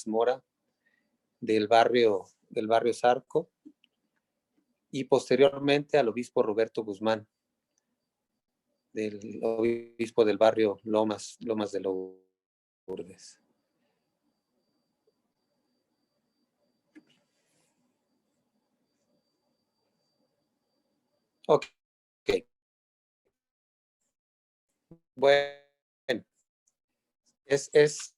Mora del barrio Zarco, y posteriormente al obispo Roberto Guzmán, del obispo del barrio Lomas de Lourdes. Ok. Bueno, es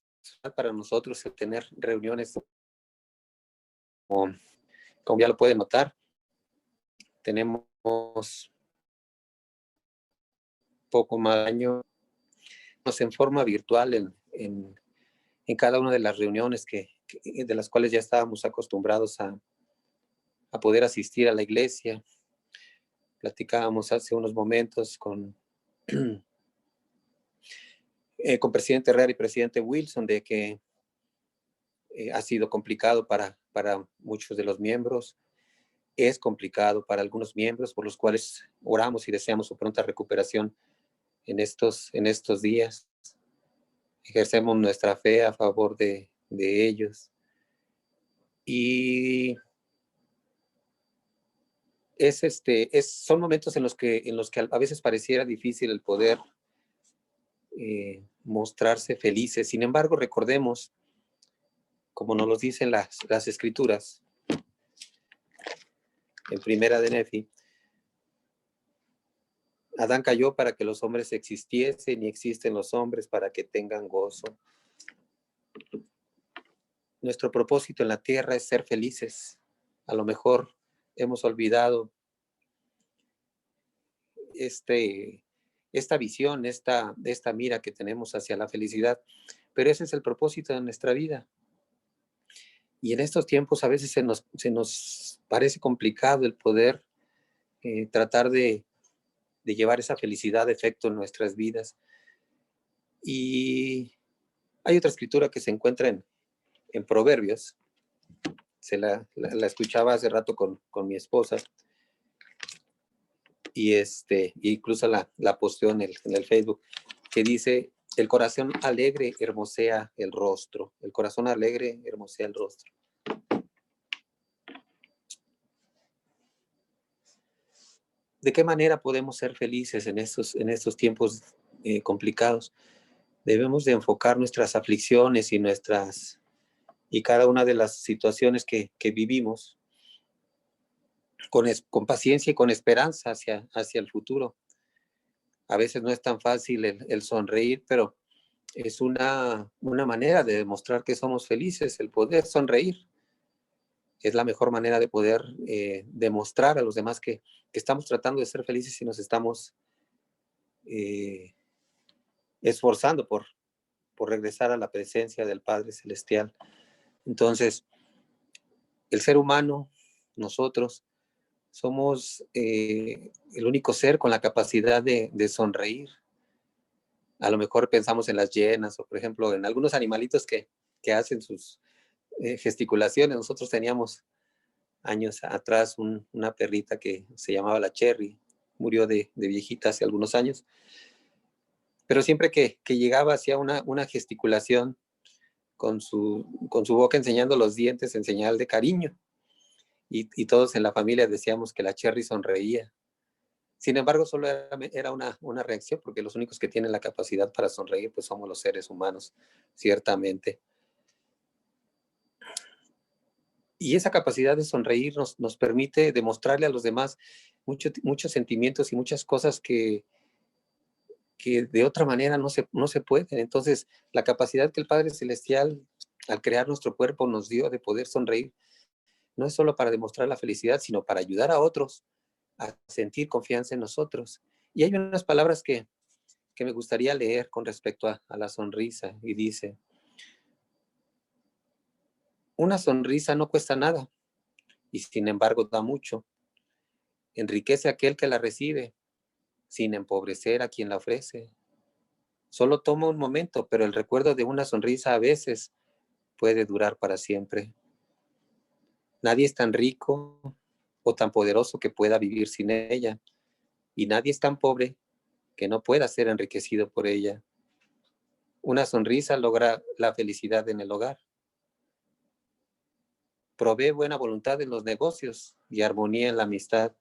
para nosotros tener reuniones, como ya lo pueden notar, tenemos poco más de año en forma virtual en cada una de las reuniones de las cuales ya estábamos acostumbrados a poder asistir a la iglesia. Platicábamos hace unos momentos con presidente Herrera y presidente Wilson de que ha sido complicado para muchos de los miembros. Es complicado para algunos miembros, por los cuales oramos y deseamos su pronta recuperación en estos días. Ejercemos nuestra fe a favor de ellos. Y son momentos en los que a veces pareciera difícil el poder mostrarse felices. Sin embargo, recordemos, como nos lo dicen las escrituras, en Primera de Nefi, Adán cayó para que los hombres existiesen y existen los hombres para que tengan gozo. Nuestro propósito en la tierra es ser felices. A lo mejor hemos olvidado esta visión, esta mira que tenemos hacia la felicidad, pero ese es el propósito de nuestra vida. Y en estos tiempos a veces se nos parece complicado el poder tratar de llevar esa felicidad de efecto en nuestras vidas. Y hay otra escritura que se encuentra en Proverbios. La escuchaba hace rato con mi esposa, y incluso la posteó en el Facebook, que dice: el corazón alegre hermosea el rostro. El corazón alegre hermosea el rostro. ¿De qué manera podemos ser felices en estos tiempos complicados? Debemos de enfocar nuestras aflicciones y cada una de las situaciones que vivimos con paciencia y con esperanza hacia el futuro. A veces no es tan fácil el sonreír, pero es una manera de demostrar que somos felices, el poder sonreír. Es la mejor manera de poder demostrar a los demás que estamos tratando de ser felices y nos estamos esforzando por regresar a la presencia del Padre Celestial. Entonces, el ser humano, nosotros, somos el único ser con la capacidad de sonreír. A lo mejor pensamos en las hienas o, por ejemplo, en algunos animalitos que hacen sus gesticulaciones. Nosotros teníamos años atrás una perrita que se llamaba la Cherry. Murió de viejita hace algunos años. Pero siempre que llegaba hacía una gesticulación con su boca enseñando los dientes en señal de cariño. Y todos en la familia decíamos que la Cherry sonreía. Sin embargo, solo era una reacción, porque los únicos que tienen la capacidad para sonreír pues somos los seres humanos, ciertamente. Y esa capacidad de sonreír nos permite demostrarle a los demás muchos sentimientos y muchas cosas que de otra manera no se pueden. Entonces, la capacidad que el Padre Celestial, al crear nuestro cuerpo, nos dio de poder sonreír, no es solo para demostrar la felicidad, sino para ayudar a otros a sentir confianza en nosotros. Y hay unas palabras que me gustaría leer con respecto a la sonrisa, y dice: una sonrisa no cuesta nada, y sin embargo da mucho. Enriquece a aquel que la recibe, sin empobrecer a quien la ofrece. Solo toma un momento, pero el recuerdo de una sonrisa a veces puede durar para siempre. Nadie es tan rico o tan poderoso que pueda vivir sin ella, y nadie es tan pobre que no pueda ser enriquecido por ella. Una sonrisa logra la felicidad en el hogar. provee buena voluntad en los negocios y armonía en la amistad,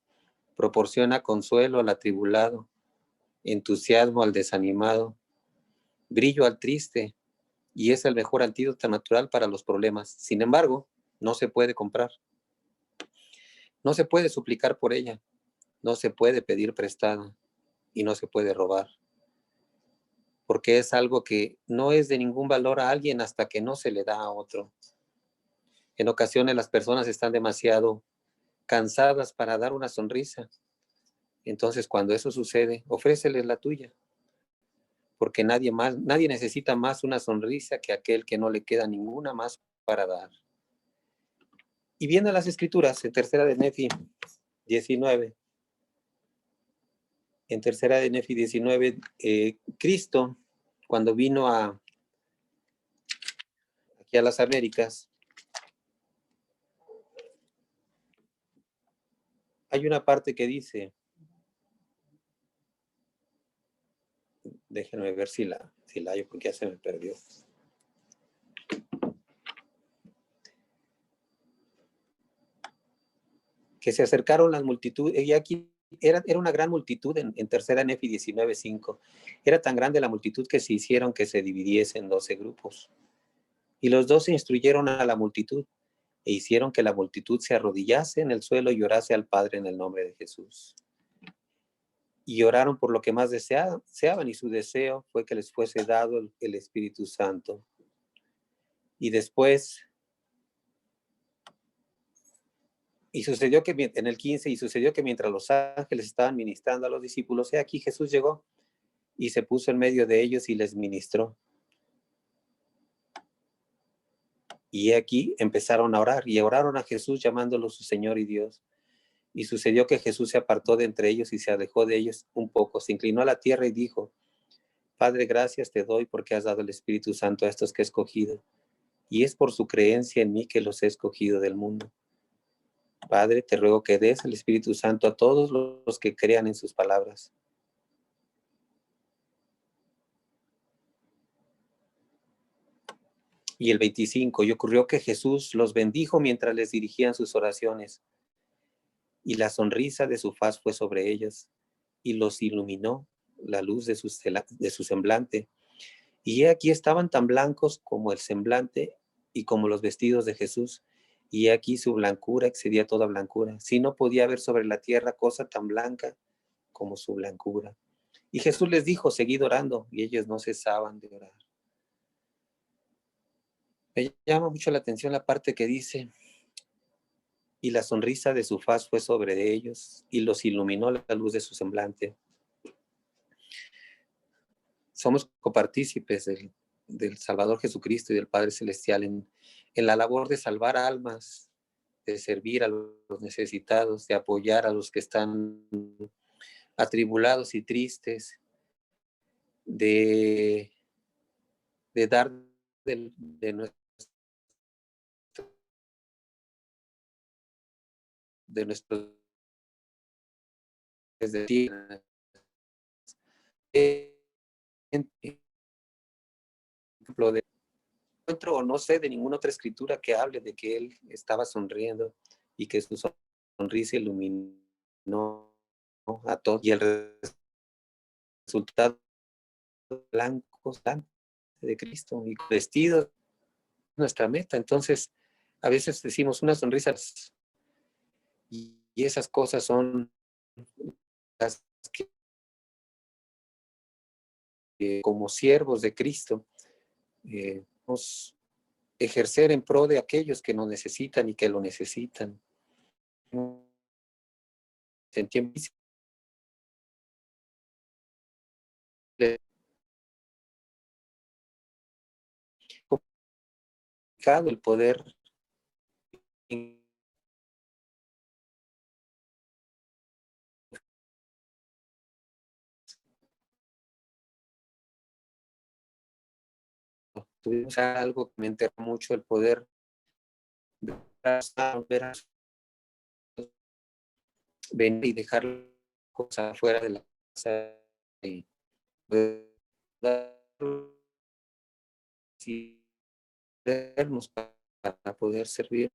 proporciona consuelo al atribulado, entusiasmo al desanimado, brillo al triste, y es el mejor antídoto natural para los problemas. Sin embargo, no se puede comprar, no se puede suplicar por ella, no se puede pedir prestada y no se puede robar, porque es algo que no es de ningún valor a alguien hasta que no se le da a otro. En ocasiones las personas están demasiado cansadas para dar una sonrisa. Entonces, cuando eso sucede, ofréceles la tuya, porque nadie necesita más una sonrisa que aquel que no le queda ninguna más para dar. Y viendo las escrituras, en tercera de Nefi 19, Cristo, cuando vino aquí a las Américas, hay una parte que dice, déjenme ver si la hallo porque ya se me perdió. Que se acercaron las multitudes, y aquí era una gran multitud en tercera Nefi 19:5. Era tan grande la multitud que se hicieron que se dividiese en 12 grupos. Y los 12 instruyeron a la multitud e hicieron que la multitud se arrodillase en el suelo y orase al Padre en el nombre de Jesús. Y oraron por lo que más deseaban, y su deseo fue que les fuese dado el Espíritu Santo. Y después, y sucedió que en el 15, y sucedió que mientras los ángeles estaban ministrando a los discípulos, aquí Jesús llegó y se puso en medio de ellos y les ministró. Y aquí empezaron a orar, y oraron a Jesús llamándolo su Señor y Dios. Y sucedió que Jesús se apartó de entre ellos y se alejó de ellos un poco, se inclinó a la tierra y dijo, Padre, gracias te doy porque has dado el Espíritu Santo a estos que he escogido, y es por su creencia en mí que los he escogido del mundo. Padre, te ruego que des el Espíritu Santo a todos los que crean en sus palabras. Y el 25, y ocurrió que Jesús los bendijo mientras les dirigían sus oraciones, y la sonrisa de su faz fue sobre ellos, y los iluminó la luz de su semblante. Y aquí estaban tan blancos como el semblante y como los vestidos de Jesús. Y aquí su blancura excedía toda blancura. Si no podía haber sobre la tierra cosa tan blanca como su blancura. Y Jesús les dijo, seguid orando, y ellos no cesaban de orar. Me llama mucho la atención la parte que dice, y la sonrisa de su faz fue sobre ellos, y los iluminó la luz de su semblante. Somos copartícipes del Salvador Jesucristo y del Padre Celestial en la labor de salvar almas, de servir a los necesitados, de apoyar a los que están atribulados y tristes, de dar de nuestros ejemplo de encuentro o no sé de ninguna otra escritura que hable de que él estaba sonriendo y que su sonrisa iluminó a todos y el resultado blanco de Cristo y vestido nuestra meta. Entonces, a veces decimos una sonrisa y esas cosas son las que como siervos de Cristo nos ejercer en pro de aquellos que nos necesitan y que lo necesitan. En tiempo complicado el poder tuvimos algo que me enterró mucho el poder ver venir y dejar cosas fuera de la casa y podernos para poder servir.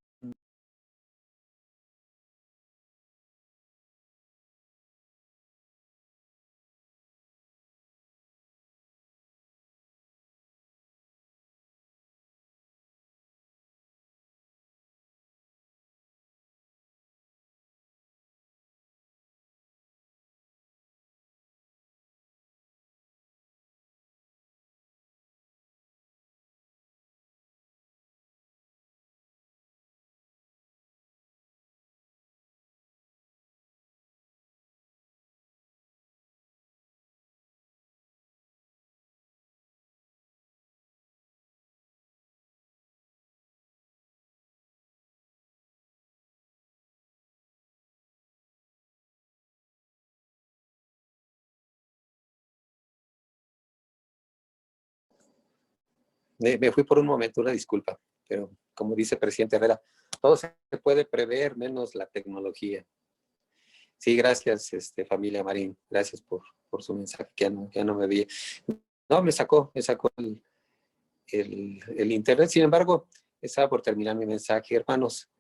Me fui por un momento, una disculpa, pero como dice el presidente Herrera, todo se puede prever menos la tecnología. Sí, gracias, familia Marín, gracias por su mensaje, que ya no me vi. No, me sacó el internet. Sin embargo, estaba por terminar mi mensaje. Hermanos,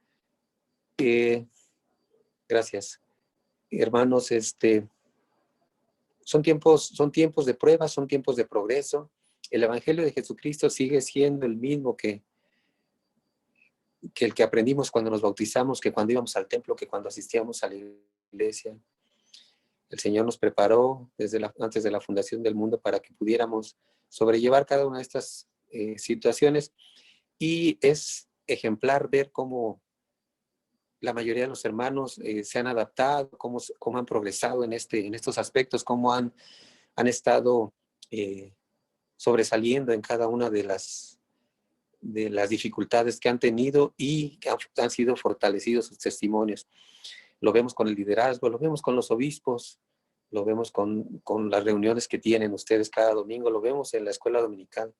gracias. Hermanos, son tiempos de prueba, son tiempos de progreso. El Evangelio de Jesucristo sigue siendo el mismo que el que aprendimos cuando nos bautizamos, que cuando íbamos al templo, que cuando asistíamos a la iglesia. El Señor nos preparó antes de la fundación del mundo para que pudiéramos sobrellevar cada una de estas situaciones, y es ejemplar ver cómo la mayoría de los hermanos se han adaptado, cómo han progresado en estos aspectos, cómo han estado sobresaliendo en cada una de las dificultades que han tenido, y que han sido fortalecidos sus testimonios. Lo vemos con el liderazgo, lo vemos con los obispos, lo vemos con las reuniones que tienen ustedes cada domingo, lo vemos en la escuela dominical.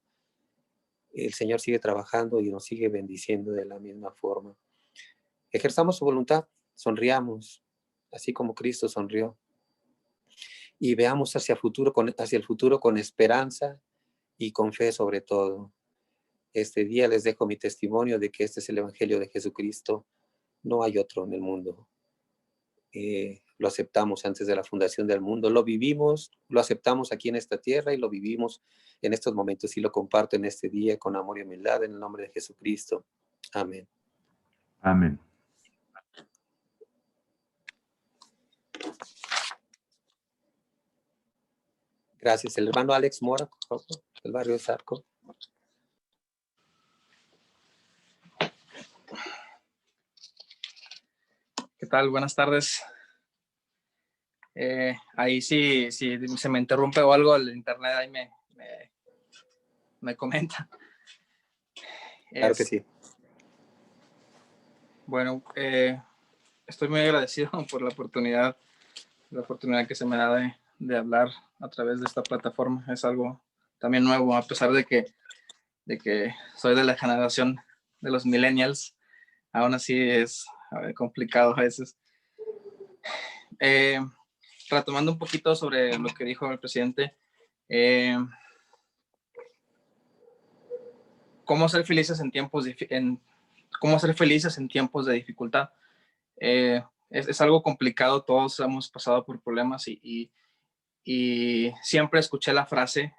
El Señor sigue trabajando y nos sigue bendiciendo de la misma forma. Ejerzamos su voluntad, sonriamos, así como Cristo sonrió, y veamos hacia el futuro con esperanza y con fe sobre todo. Este día les dejo mi testimonio de que este es el Evangelio de Jesucristo. No hay otro en el mundo. Lo aceptamos antes de la fundación del mundo, lo vivimos, lo aceptamos aquí en esta tierra y lo vivimos en estos momentos, y lo comparto en este día con amor y humildad en el nombre de Jesucristo. Amén. Amén. Gracias. El hermano Alex Mora, por favor, del barrio de Zarco. ¿Qué tal? Buenas tardes. Ahí sí, si se me interrumpe o algo, el internet ahí me comenta. Claro que sí. Bueno, estoy muy agradecido por la oportunidad que se me da de hablar a través de esta plataforma. Es algo también nuevo, a pesar de que soy de la generación de los millennials. Aún así es complicado a veces. Retomando un poquito sobre lo que dijo el presidente, cómo ser felices en tiempos de dificultad. Es algo complicado, todos hemos pasado por problemas, y siempre escuché la frase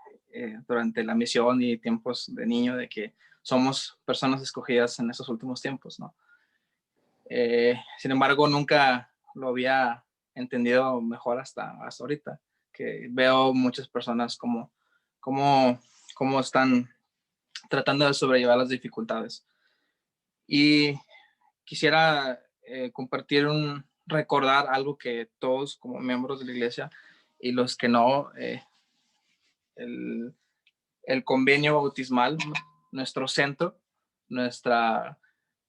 durante la misión y tiempos de niño de que somos personas escogidas en estos últimos tiempos, ¿no? Sin embargo, nunca lo había entendido mejor hasta ahorita, que veo muchas personas como están tratando de sobrellevar las dificultades. Y quisiera recordar algo que todos como miembros de la iglesia y los que no, el convenio bautismal, nuestro centro,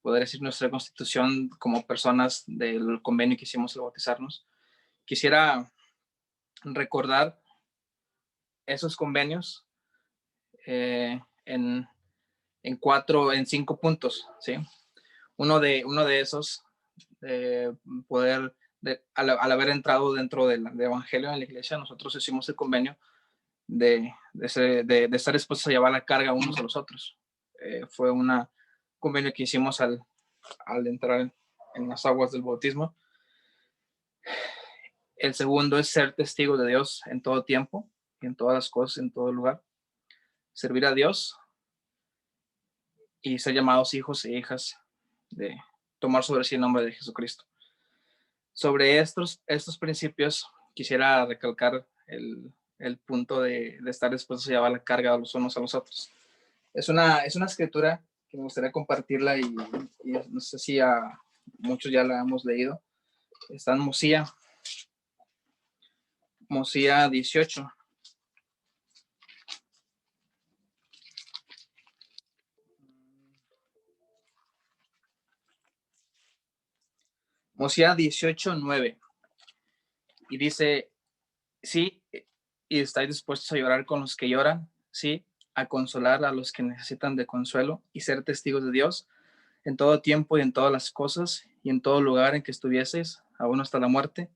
poder decir nuestra constitución como personas del convenio que hicimos al bautizarnos. Quisiera recordar esos convenios en 5 puntos, ¿sí? Uno de esos, al haber entrado dentro del evangelio en la iglesia, nosotros hicimos el convenio de estar dispuestos a llevar la carga unos a los otros. Fue un convenio que hicimos al entrar en las aguas del bautismo. El segundo es ser testigo de Dios en todo tiempo, en todas las cosas, en todo lugar. Servir a Dios y ser llamados hijos e hijas de tomar sobre sí el nombre de Jesucristo. Sobre estos principios quisiera recalcar el punto de estar dispuestos a llevar la carga los unos a los otros. Es una escritura que me gustaría compartirla, y no sé si a muchos ya la hemos leído. Está en Mosía 18. Mosía 18:9. Y dice: sí, y estáis dispuestos a llorar con los que lloran, sí, a consolar a los que necesitan de consuelo y ser testigos de Dios en todo tiempo y en todas las cosas y en todo lugar en que estuvieseis, aún hasta la muerte,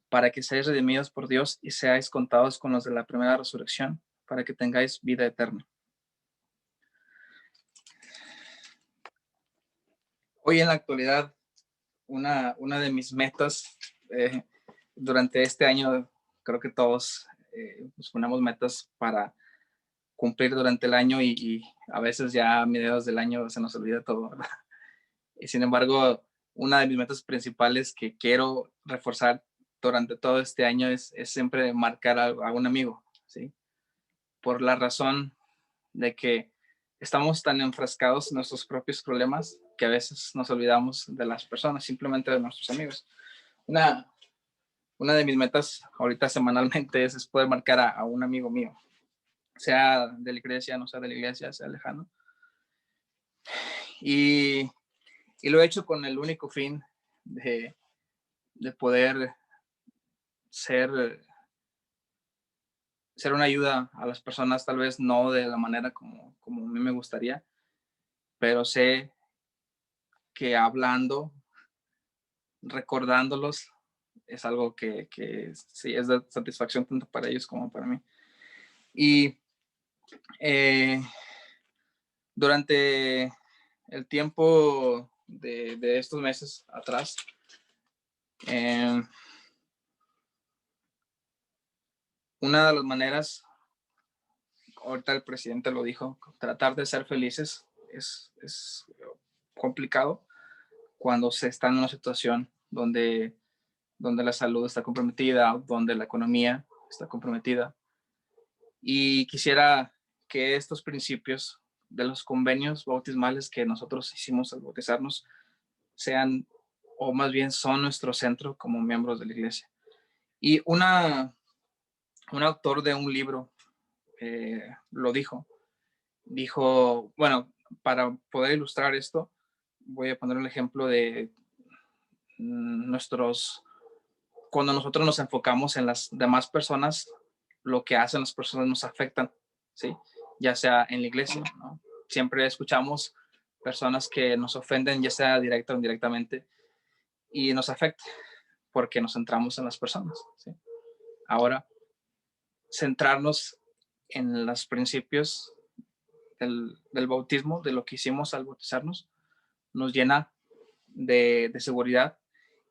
para que seáis redimidos por Dios y seáis contados con los de la primera resurrección, para que tengáis vida eterna. Hoy en la actualidad, una de mis metas durante este año, creo que todos nos ponemos metas para cumplir durante el año y a veces ya a mediados del año se nos olvida todo, ¿verdad? Y sin embargo, una de mis metas principales que quiero reforzar durante todo este año es siempre marcar a un amigo, ¿sí? Por la razón de que estamos tan enfrascados en nuestros propios problemas que a veces nos olvidamos de las personas, simplemente de nuestros amigos. Una de mis metas ahorita semanalmente es poder marcar a un amigo mío, sea de la iglesia, no sea de la iglesia, sea lejano. Y lo he hecho con el único fin de poder ser una ayuda a las personas, tal vez no de la manera como a mí me gustaría, pero sé que hablando, recordándolos, es algo que sí es de satisfacción tanto para ellos como para mí. Y durante el tiempo de estos meses atrás, una de las maneras, ahorita el presidente lo dijo, tratar de ser felices es complicado cuando se está en una situación donde la salud está comprometida, donde la economía está comprometida. Y quisiera que estos principios de los convenios bautismales que nosotros hicimos al bautizarnos sean, o más bien son nuestro centro como miembros de la iglesia. Y un autor de un libro lo dijo, bueno, para poder ilustrar esto, voy a poner el ejemplo de cuando nosotros nos enfocamos en las demás personas, lo que hacen las personas nos afectan, ¿sí? Ya sea en la iglesia, ¿no? Siempre escuchamos personas que nos ofenden, ya sea directa o indirectamente, y nos afecta porque nos centramos en las personas, ¿sí? Ahora, centrarnos en los principios del bautismo, de lo que hicimos al bautizarnos, nos llena de seguridad.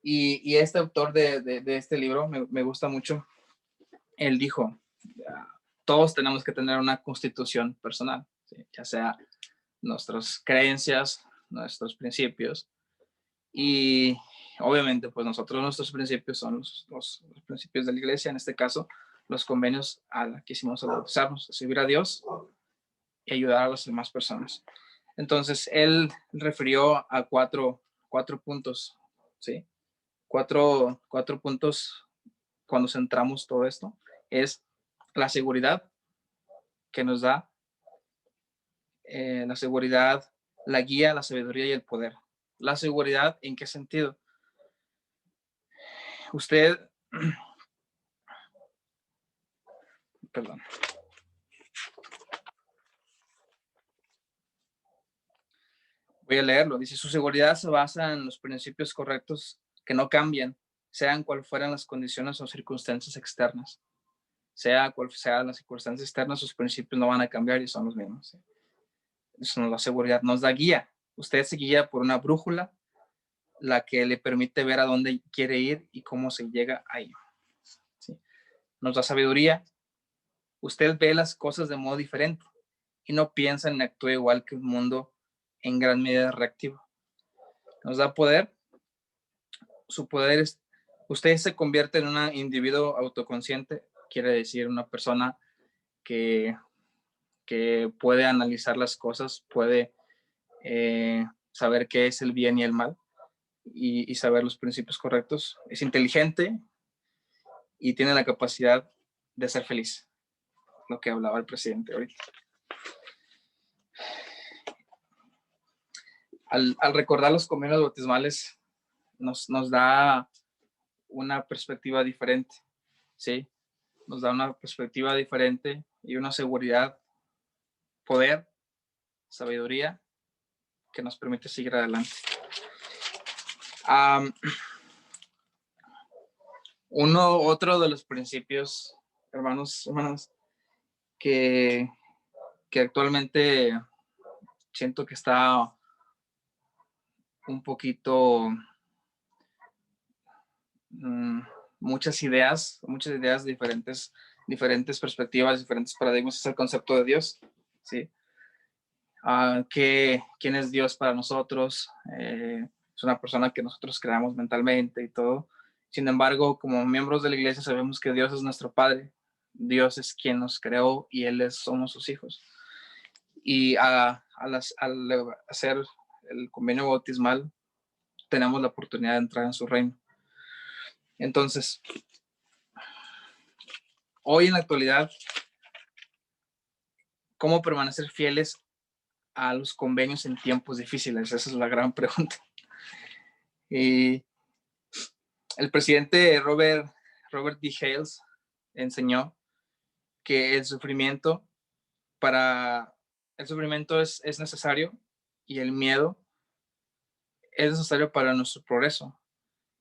Y este autor de este libro me gusta mucho. Él dijo, todos tenemos que tener una constitución personal, ¿sí? Ya sea nuestras creencias, nuestros principios. Y obviamente, pues nuestros principios son los principios de la iglesia, en este caso, los convenios a la que hicimos al bautizarnos, servir a Dios y ayudar a las demás personas. Entonces, él refirió a cuatro puntos, ¿sí? Cuatro puntos cuando centramos todo esto. Es la seguridad que nos da, la seguridad, la guía, la sabiduría y el poder. La seguridad, ¿en qué sentido? Usted, perdón. Voy a leerlo. Dice, su seguridad se basa en los principios correctos que no cambian, sean cual fueran las condiciones o circunstancias externas. Sea cual sea las circunstancias externas, sus principios no van a cambiar y son los mismos, ¿sí? Eso nos da seguridad, nos da guía. Usted se guía por una brújula, la que le permite ver a dónde quiere ir y cómo se llega ahí, ¿sí? Nos da sabiduría. Usted ve las cosas de modo diferente y no piensa ni actúa igual que un mundo en gran medida reactivo. Nos da poder. Su poder es, usted se convierte en un individuo autoconsciente, quiere decir una persona que puede analizar las cosas, puede saber qué es el bien y el mal y saber los principios correctos. Es inteligente y tiene la capacidad de ser feliz, lo que hablaba el presidente ahorita. Al recordar los convenios bautismales, nos da una perspectiva diferente, ¿sí? Nos da una perspectiva diferente y una seguridad poder, sabiduría que nos permite seguir adelante. Otro de los principios, hermanos, hermanas, que actualmente siento que está un poquito muchas ideas diferentes perspectivas, diferentes paradigmas, es el concepto de Dios, ¿sí? ¿Quién es Dios para nosotros? Es una persona que nosotros creamos mentalmente y todo. Sin embargo, como miembros de la iglesia sabemos que Dios es nuestro Padre, Dios es quien nos creó y somos sus hijos. Y al hacer el convenio bautismal, tenemos la oportunidad de entrar en su reino. Entonces, hoy en la actualidad, ¿cómo permanecer fieles a los convenios en tiempos difíciles? Esa es la gran pregunta. Y el presidente Robert D. Hales enseñó que el sufrimiento es necesario y el miedo es necesario para nuestro progreso.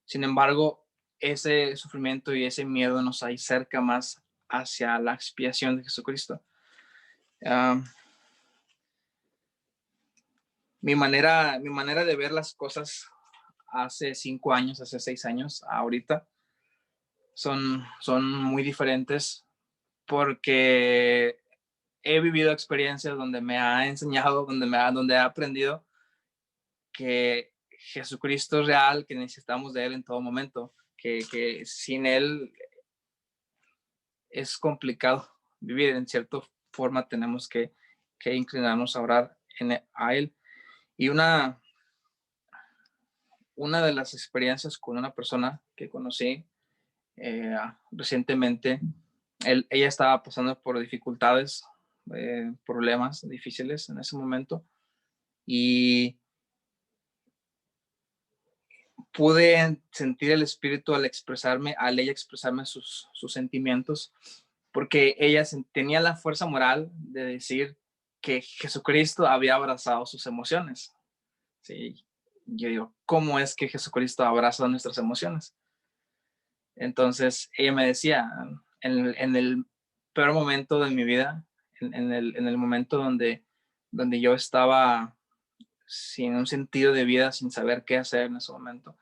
Sin embargo, ese sufrimiento y ese miedo nos acerca más hacia la expiación de Jesucristo. Mi manera de ver las cosas hace 5 años, hace 6 años, ahorita, son muy diferentes porque he vivido experiencias donde me ha enseñado, donde he aprendido que Jesucristo es real, que necesitamos de Él en todo momento, que sin Él es complicado vivir. En cierta forma tenemos que inclinarnos a orar a Él. Y una de las experiencias con una persona que conocí recientemente, ella estaba pasando por dificultades, problemas difíciles en ese momento, y pude sentir el espíritu al ella expresarme sus sentimientos, porque ella tenía la fuerza moral de decir que Jesucristo había abrazado sus emociones. Sí, yo digo, ¿cómo es que Jesucristo abraza nuestras emociones? Entonces ella me decía, en el peor momento de mi vida, en el momento donde yo estaba sin un sentido de vida, sin saber qué hacer en ese momento,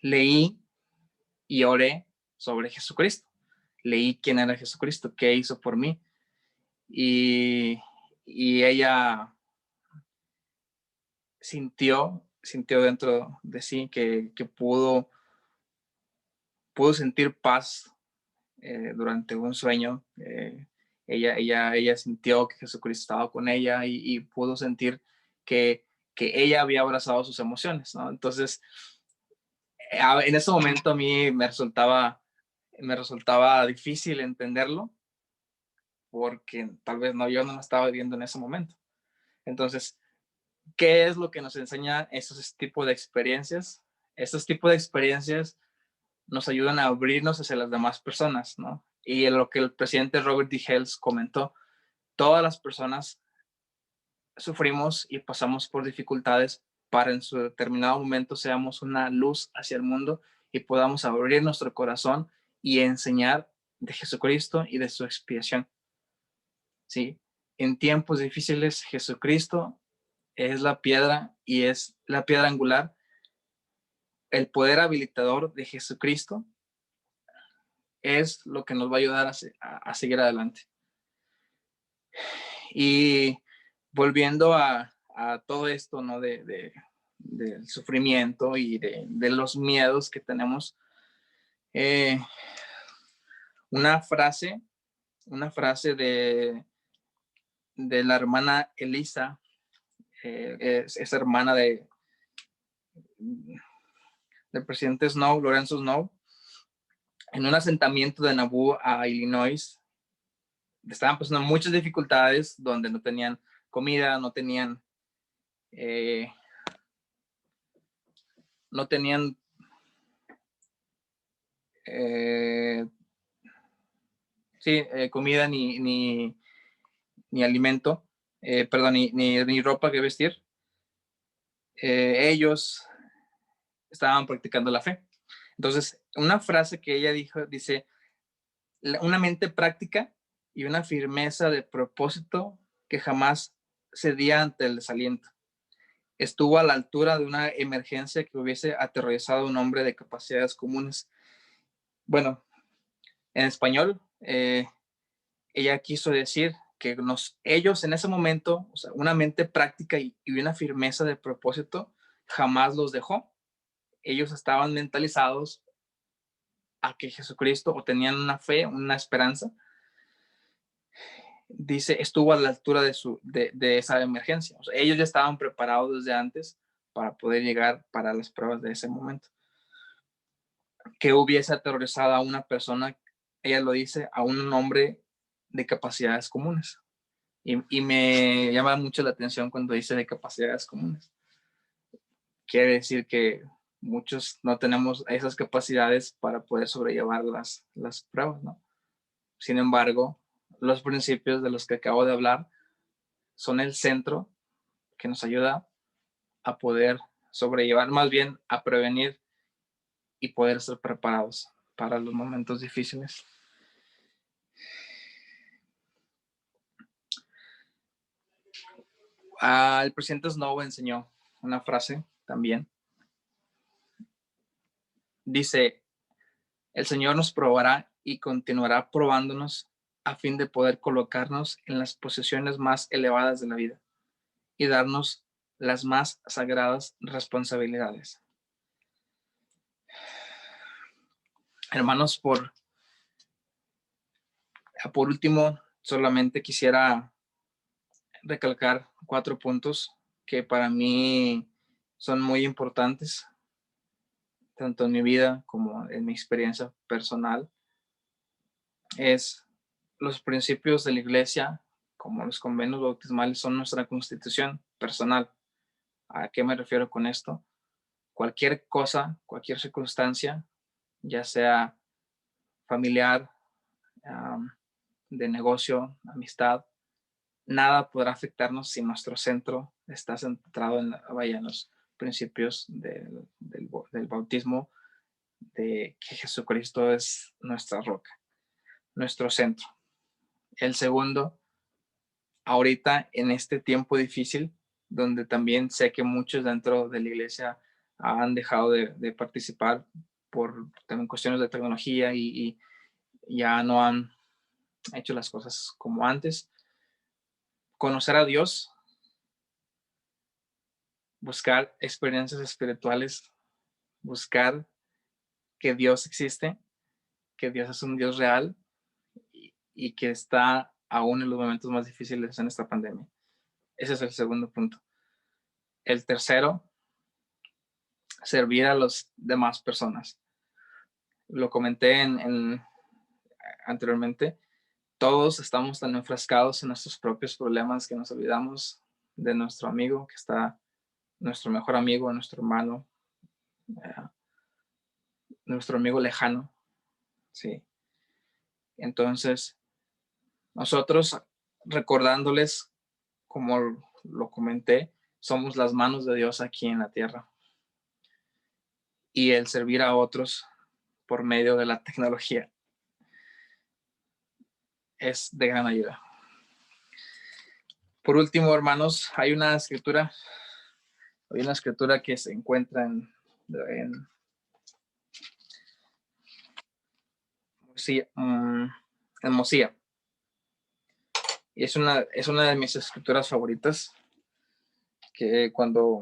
leí y oré sobre Jesucristo. Leí quién era Jesucristo, qué hizo por mí. Y ella sintió dentro de sí que pudo sentir paz durante un sueño. Ella sintió que Jesucristo estaba con ella y pudo sentir que ella había abrazado sus emociones, ¿no? Entonces, en ese momento a mí me resultaba difícil entenderlo porque tal vez yo no lo estaba viviendo en ese momento. Entonces, ¿qué es lo que nos enseña esos tipos de experiencias? Estos tipos de experiencias nos ayudan a abrirnos hacia las demás personas, ¿no? Y lo que el presidente Robert D. Hales comentó, todas las personas sufrimos y pasamos por dificultades para en su determinado momento seamos una luz hacia el mundo y podamos abrir nuestro corazón y enseñar de Jesucristo y de su expiación. ¿Sí? En tiempos difíciles, Jesucristo es la piedra y es la piedra angular. El poder habilitador de Jesucristo es lo que nos va a ayudar a seguir adelante. Y volviendo a todo esto, ¿no? del sufrimiento y de los miedos que tenemos, una frase de la hermana Elisa, es hermana del presidente Snow, Lorenzo Snow, en un asentamiento de Nauvoo a Illinois. Estaban pasando muchas dificultades donde no tenían comida, no tenían comida ni ni alimento, perdón, ni ropa que vestir, ellos estaban practicando la fe. Entonces, una frase que ella dijo, dice, una mente práctica y una firmeza de propósito que jamás cedía ante el desaliento. Estuvo a la altura de una emergencia que hubiese aterrorizado a un hombre de capacidades comunes. Bueno, en español, ella quiso decir que ellos en ese momento, o sea, una mente práctica y una firmeza de propósito jamás los dejó. Ellos estaban mentalizados a que Jesucristo, o tenían una fe, una esperanza, dice, estuvo a la altura de esa emergencia. O sea, ellos ya estaban preparados desde antes para poder llegar para las pruebas de ese momento. Que hubiese aterrorizado a una persona, ella lo dice, a un hombre de capacidades comunes. Y me llama mucho la atención cuando dice de capacidades comunes. Quiere decir que muchos no tenemos esas capacidades para poder sobrellevar las pruebas, ¿no? Sin embargo, los principios de los que acabo de hablar son el centro que nos ayuda a poder sobrellevar, más bien a prevenir y poder estar preparados para los momentos difíciles. El presidente Snow enseñó una frase también. Dice, el Señor nos probará y continuará probándonos a fin de poder colocarnos en las posiciones más elevadas de la vida y darnos las más sagradas responsabilidades. Hermanos, por último, solamente quisiera recalcar 4 puntos que para mí son muy importantes, tanto en mi vida como en mi experiencia personal. Es los principios de la iglesia, como los convenios bautismales, son nuestra constitución personal. ¿A qué me refiero con esto? Cualquier cosa, cualquier circunstancia, ya sea familiar, de negocio, amistad, nada podrá afectarnos si nuestro centro está centrado en los principios del bautismo, de que Jesucristo es nuestra roca, nuestro centro. El segundo, ahorita en este tiempo difícil, donde también sé que muchos dentro de la iglesia han dejado de participar por también cuestiones de tecnología y ya no han hecho las cosas como antes. Conocer a Dios, buscar experiencias espirituales, buscar que Dios existe, que Dios es un Dios real y que está aún en los momentos más difíciles en esta pandemia. Ese es el segundo punto. El tercero, servir a las demás personas. Lo comenté anteriormente, todos estamos tan enfrascados en nuestros propios problemas que nos olvidamos de nuestro amigo que está, nuestro mejor amigo, nuestro hermano, nuestro amigo lejano, ¿sí? Entonces, nosotros recordándoles, como lo comenté, somos las manos de Dios aquí en la tierra. Y el servir a otros por medio de la tecnología es de gran ayuda. Por último, hermanos, hay una escritura que se encuentra en Mosía. Y es una de mis escrituras favoritas, que cuando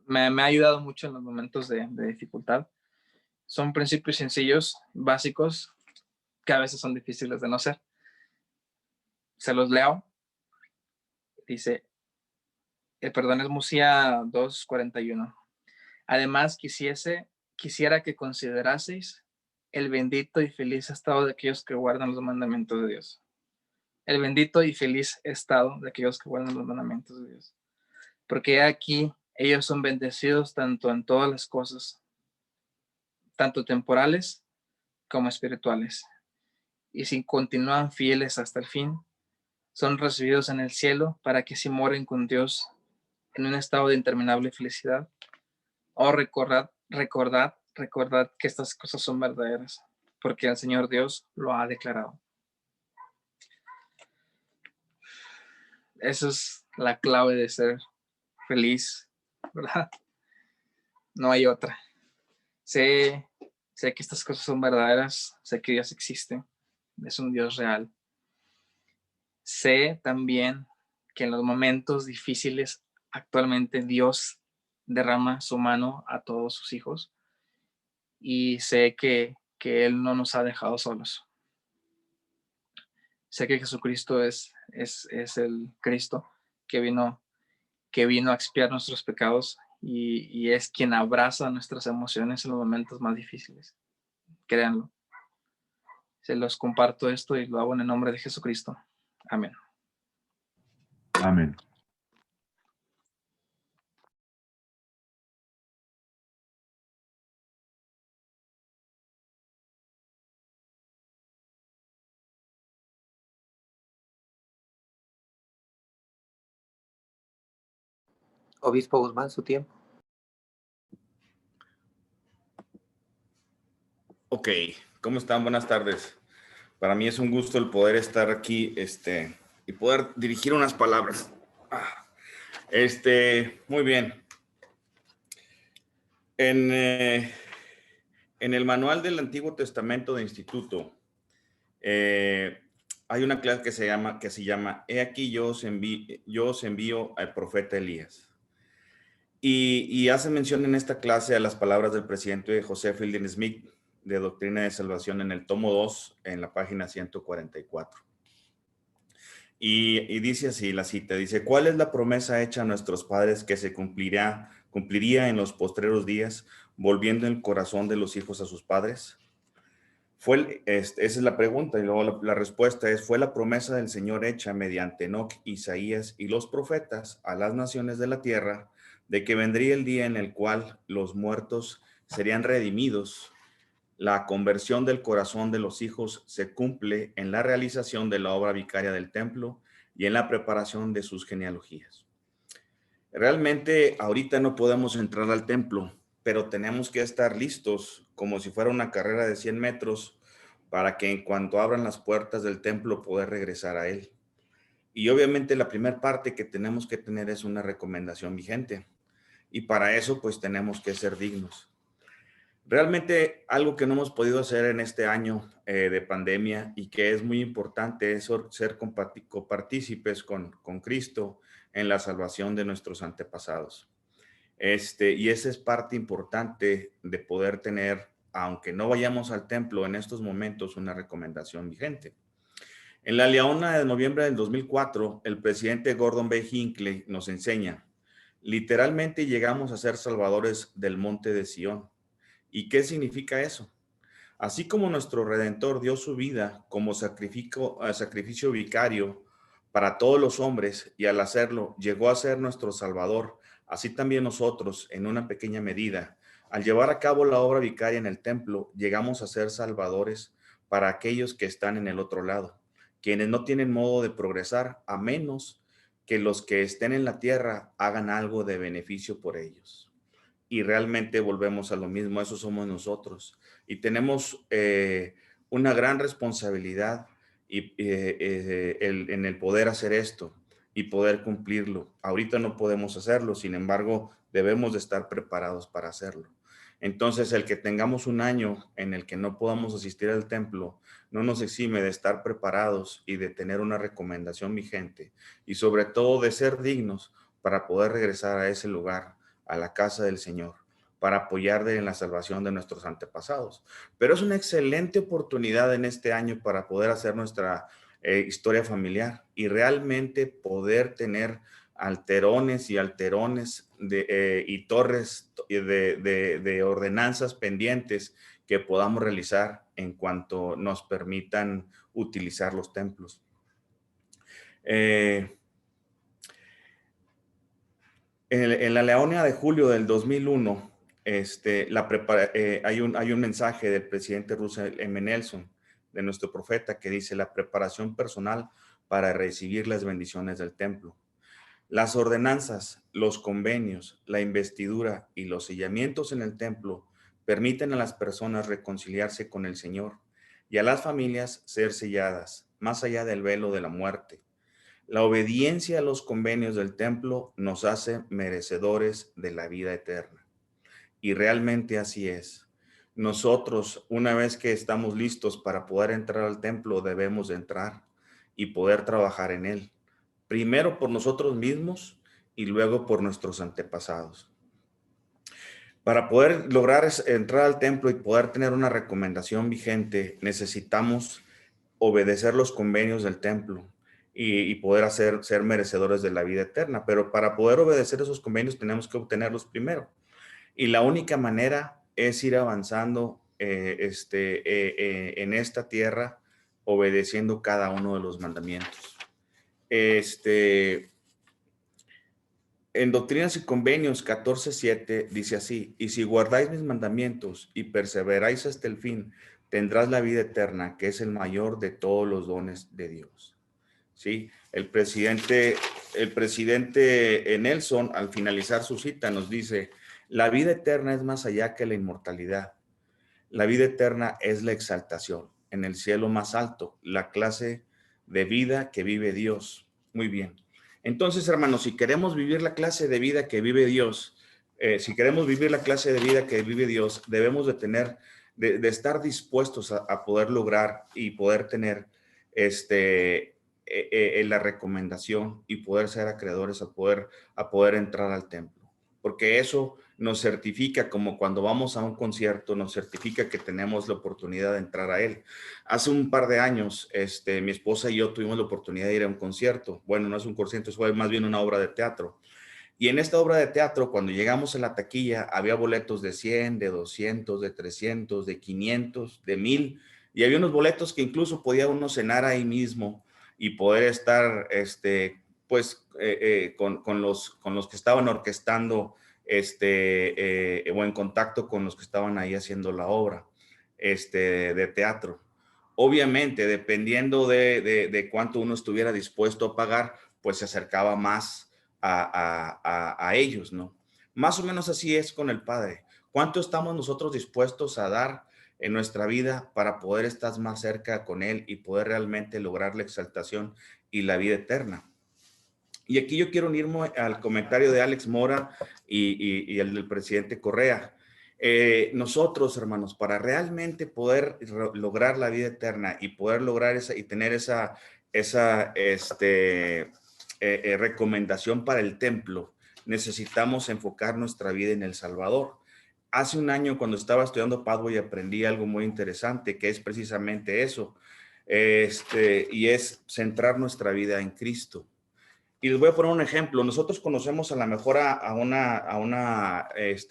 me ha ayudado mucho en los momentos de dificultad. Son principios sencillos, básicos, que a veces son difíciles de no hacer. Se los leo. Dice, perdón, es Mosía 2:41. Además, quisiera que consideraseis el bendito y feliz estado de aquellos que guardan los mandamientos de Dios. El bendito y feliz estado de aquellos que guardan los mandamientos de Dios. Porque aquí ellos son bendecidos tanto en todas las cosas, tanto temporales como espirituales. y si continúan fieles hasta el fin, son recibidos en el cielo para que así moren con Dios en un estado de interminable felicidad. Oh, recordad que estas cosas son verdaderas, porque el Señor Dios lo ha declarado. Esa es la clave de ser feliz, ¿verdad? No hay otra. Sé que estas cosas son verdaderas, sé que Dios existe, es un Dios real. Sé también que en los momentos difíciles actualmente Dios derrama su mano a todos sus hijos y sé que Él no nos ha dejado solos. Sé que Jesucristo es el Cristo que vino a expiar nuestros pecados y es quien abraza nuestras emociones en los momentos más difíciles. Créanlo. Se los comparto esto y lo hago en el nombre de Jesucristo. Amén. Amén. Obispo Guzmán, su tiempo. Ok, ¿cómo están? Buenas tardes. Para mí es un gusto el poder estar aquí y poder dirigir unas palabras. Muy bien. En el manual del Antiguo Testamento de Instituto hay una clase que se llama He aquí yo os envío al profeta Elías. Y hace mención en esta clase a las palabras del presidente José Fielding Smith de Doctrina de Salvación en el tomo 2, en la página 144. Y dice así la cita, dice, ¿cuál es la promesa hecha a nuestros padres que se cumpliría en los postreros días, volviendo el corazón de los hijos a sus padres? Esa es la pregunta, y luego la respuesta es, fue la promesa del Señor hecha mediante Enoc, Isaías y los profetas a las naciones de la tierra, de que vendría el día en el cual los muertos serían redimidos. La conversión del corazón de los hijos se cumple en la realización de la obra vicaria del templo y en la preparación de sus genealogías. Realmente ahorita no podemos entrar al templo, pero tenemos que estar listos como si fuera una carrera de 100 metros para que en cuanto abran las puertas del templo poder regresar a él. Y obviamente la primera parte que tenemos que tener es una recomendación vigente. Y para eso pues tenemos que ser dignos. Realmente algo que no hemos podido hacer en este año de pandemia y que es muy importante es ser copartícipes con Cristo en la salvación de nuestros antepasados. Y esa es parte importante de poder tener, aunque no vayamos al templo en estos momentos, una recomendación vigente. En la Leona de noviembre del 2004, el presidente Gordon B. Hinckley nos enseña, literalmente llegamos a ser salvadores del monte de Sión. ¿Y qué significa eso? Así como nuestro Redentor dio su vida como sacrificio vicario para todos los hombres y al hacerlo llegó a ser nuestro Salvador, así también nosotros, en una pequeña medida, al llevar a cabo la obra vicaria en el templo, llegamos a ser salvadores para aquellos que están en el otro lado, quienes no tienen modo de progresar a menos que los que estén en la tierra hagan algo de beneficio por ellos. Y realmente volvemos a lo mismo, eso somos nosotros. Y tenemos una gran responsabilidad en el poder hacer esto y poder cumplirlo. Ahorita no podemos hacerlo, sin embargo, debemos de estar preparados para hacerlo. Entonces, el que tengamos un año en el que no podamos asistir al templo, no nos exime de estar preparados y de tener una recomendación vigente y sobre todo de ser dignos para poder regresar a ese lugar, a la casa del Señor, para apoyarle en la salvación de nuestros antepasados. Pero es una excelente oportunidad en este año para poder hacer nuestra historia familiar y realmente poder tener alterones y alterones y torres de ordenanzas pendientes que podamos realizar en cuanto nos permitan utilizar los templos. En la Leona de julio del 2001, hay un mensaje del presidente Russell M. Nelson de nuestro profeta, que dice la preparación personal para recibir las bendiciones del templo. Las ordenanzas, los convenios, la investidura y los sellamientos en el templo permiten a las personas reconciliarse con el Señor y a las familias ser selladas, más allá del velo de la muerte. La obediencia a los convenios del templo nos hace merecedores de la vida eterna. Y realmente así es. Nosotros, una vez que estamos listos para poder entrar al templo, debemos de entrar y poder trabajar en él. Primero por nosotros mismos y luego por nuestros antepasados. Para poder lograr entrar al templo y poder tener una recomendación vigente, necesitamos obedecer los convenios del templo y poder ser merecedores de la vida eterna. Pero para poder obedecer esos convenios tenemos que obtenerlos primero. Y la única manera es ir avanzando en esta tierra, obedeciendo cada uno de los mandamientos. En Doctrinas y Convenios 14:7 dice así: y si guardáis mis mandamientos y perseveráis hasta el fin, tendrás la vida eterna, que es el mayor de todos los dones de Dios. ¿Sí? El presidente Nelson, al finalizar su cita, nos dice: la vida eterna es más allá que la inmortalidad. La vida eterna es la exaltación en el cielo más alto, la clase de vida que vive Dios. Muy bien. Entonces, hermanos, si queremos vivir la clase de vida que vive Dios, debemos de estar dispuestos a poder lograr y poder tener la recomendación y poder ser acreedores a poder entrar al templo. Porque eso nos certifica, como cuando vamos a un concierto, nos certifica que tenemos la oportunidad de entrar a él. Hace un par de años, mi esposa y yo tuvimos la oportunidad de ir a un concierto. Bueno, no es un concierto, fue más bien una obra de teatro. Y en esta obra de teatro, cuando llegamos a la taquilla, había boletos de 100, de 200, de 300, de 500, de 1000. Y había unos boletos que incluso podía uno cenar ahí mismo y poder estar, con los que estaban orquestando, o en contacto con los que estaban ahí haciendo la obra, de teatro. Obviamente, dependiendo de cuánto uno estuviera dispuesto a pagar, pues se acercaba más a ellos, ¿no? Más o menos así es con el Padre. ¿Cuánto estamos nosotros dispuestos a dar en nuestra vida para poder estar más cerca con Él y poder realmente lograr la exaltación y la vida eterna? Y aquí yo quiero unirme al comentario de Alex Mora y el del presidente Correa. Nosotros, hermanos, para realmente poder lograr la vida eterna y poder lograr tener esa recomendación para el templo, necesitamos enfocar nuestra vida en el Salvador. Hace un año, cuando estaba estudiando Padua, aprendí algo muy interesante, que es precisamente eso, y es centrar nuestra vida en Cristo. Y les voy a poner un ejemplo. Nosotros conocemos a lo mejor a una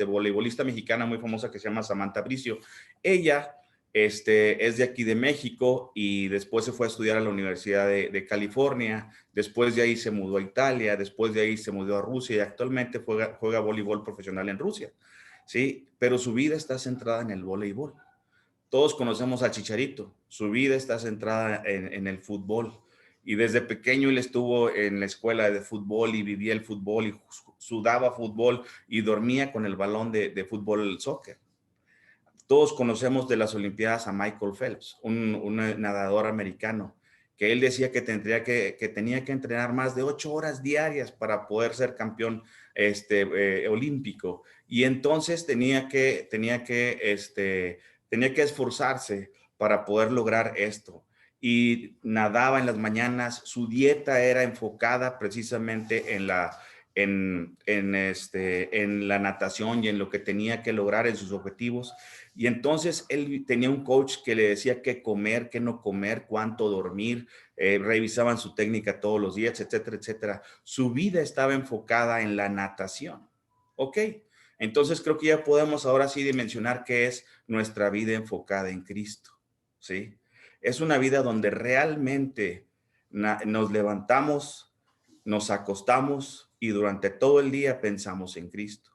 voleibolista mexicana muy famosa que se llama Samantha Bricio. Ella es de aquí de México y después se fue a estudiar a la Universidad de California. Después de ahí se mudó a Italia. Después de ahí se mudó a Rusia y actualmente juega voleibol profesional en Rusia. ¿Sí? Pero su vida está centrada en el voleibol. Todos conocemos al Chicharito. Su vida está centrada en el fútbol. Y desde pequeño él estuvo en la escuela de fútbol y vivía el fútbol y sudaba fútbol y dormía con el balón de fútbol, el soccer. Todos conocemos de las Olimpiadas a Michael Phelps, un nadador americano, que él decía que tenía que entrenar más de 8 horas diarias para poder ser campeón olímpico. Y entonces tenía que esforzarse para poder lograr esto. Y nadaba en las mañanas, su dieta era enfocada precisamente en la natación y en lo que tenía que lograr en sus objetivos. Y entonces él tenía un coach que le decía qué comer, qué no comer, cuánto dormir, revisaban su técnica todos los días, etcétera, etcétera. Su vida estaba enfocada en la natación. ¿Ok? Entonces creo que ya podemos ahora sí dimensionar qué es nuestra vida enfocada en Cristo. ¿Sí? Es una vida donde realmente nos levantamos, nos acostamos y durante todo el día pensamos en Cristo.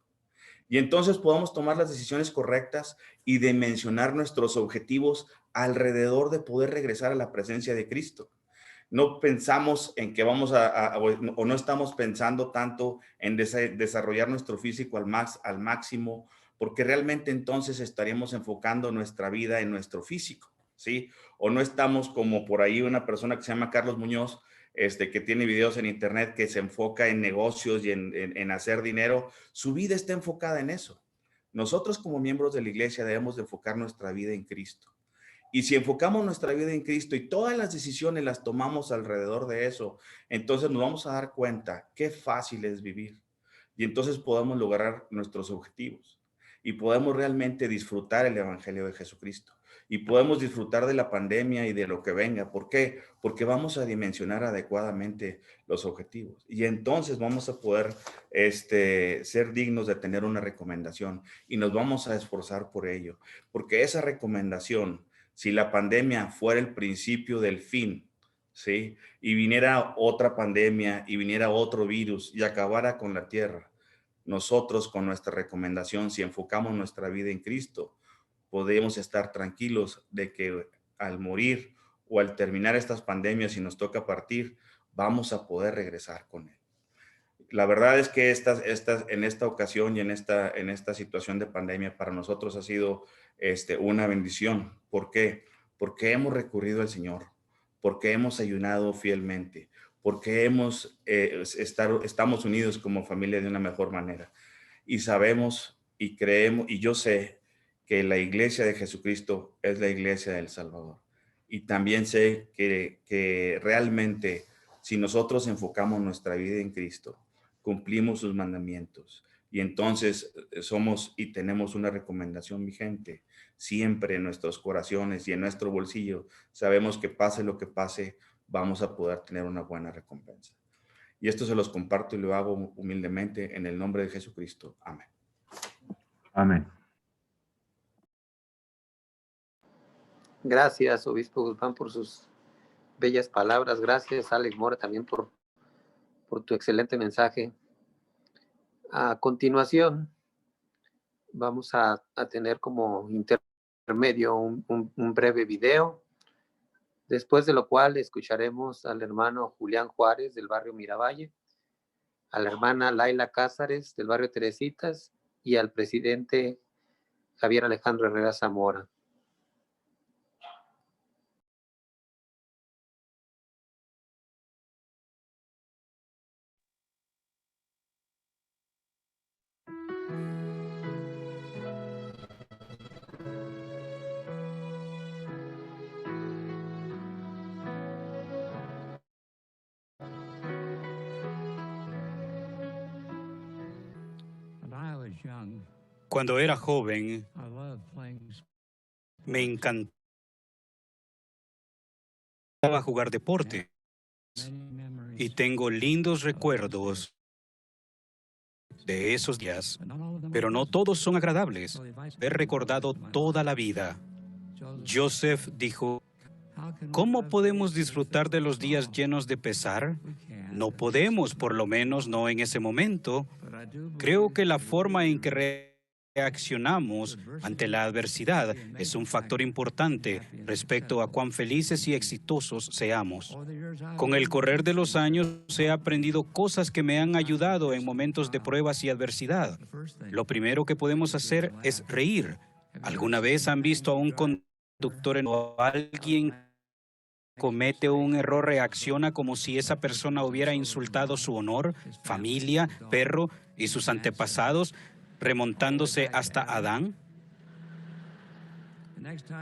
Y entonces podamos tomar las decisiones correctas y dimensionar nuestros objetivos alrededor de poder regresar a la presencia de Cristo. No pensamos en que vamos o no estamos pensando tanto en desarrollar nuestro físico al máximo, porque realmente entonces estaríamos enfocando nuestra vida en nuestro físico, ¿sí? O no estamos como por ahí una persona que se llama Carlos Muñoz, que tiene videos en internet que se enfoca en negocios y en hacer dinero. Su vida está enfocada en eso. Nosotros como miembros de la iglesia debemos de enfocar nuestra vida en Cristo. Y si enfocamos nuestra vida en Cristo y todas las decisiones las tomamos alrededor de eso, entonces nos vamos a dar cuenta qué fácil es vivir. Y entonces podemos lograr nuestros objetivos. Y podemos realmente disfrutar el Evangelio de Jesucristo. Y podemos disfrutar de la pandemia y de lo que venga. ¿Por qué? Porque vamos a dimensionar adecuadamente los objetivos. Y entonces vamos a poder ser dignos de tener una recomendación. Y nos vamos a esforzar por ello. Porque esa recomendación, si la pandemia fuera el principio del fin, ¿sí? Y viniera otra pandemia y viniera otro virus y acabara con la tierra, nosotros con nuestra recomendación, si enfocamos nuestra vida en Cristo, podemos estar tranquilos de que al morir o al terminar estas pandemias y nos toca partir, vamos a poder regresar con Él. La verdad es que en esta ocasión y en esta situación de pandemia para nosotros ha sido una bendición. ¿Por qué? Porque hemos recurrido al Señor, porque hemos ayunado fielmente, porque estamos unidos como familia de una mejor manera. Y sabemos y creemos, y yo sé que la iglesia de Jesucristo es la iglesia del Salvador. Y también sé que realmente, si nosotros enfocamos nuestra vida en Cristo, cumplimos sus mandamientos, y entonces somos y tenemos una recomendación vigente siempre en nuestros corazones y en nuestro bolsillo. Sabemos que pase lo que pase, vamos a poder tener una buena recompensa. Y esto se los comparto y lo hago humildemente en el nombre de Jesucristo. Amén. Amén. Gracias, Obispo Guzmán, por sus bellas palabras. Gracias, Alex Mora, también por tu excelente mensaje. A continuación, vamos a tener como intermedio un breve video, después de lo cual escucharemos al hermano Julián Juárez del barrio Miravalle, a la hermana Laila Cázares del barrio Teresitas y al presidente Javier Alejandro Herrera Zamora. Cuando era joven, me encantaba jugar deporte y tengo lindos recuerdos de esos días, pero no todos son agradables. He recordado toda la vida. Joseph dijo, ¿cómo podemos disfrutar de los días llenos de pesar? No podemos, por lo menos no en ese momento. Creo que la forma en que reaccionamos ante la adversidad es un factor importante respecto a cuán felices y exitosos seamos. Con el correr de los años he aprendido cosas que me han ayudado en momentos de pruebas y adversidad. Lo primero que podemos hacer es reír. ¿Alguna vez han visto a un conductor o a alguien comete un error, reacciona como si esa persona hubiera insultado su honor, familia, perro y sus antepasados, remontándose hasta Adán?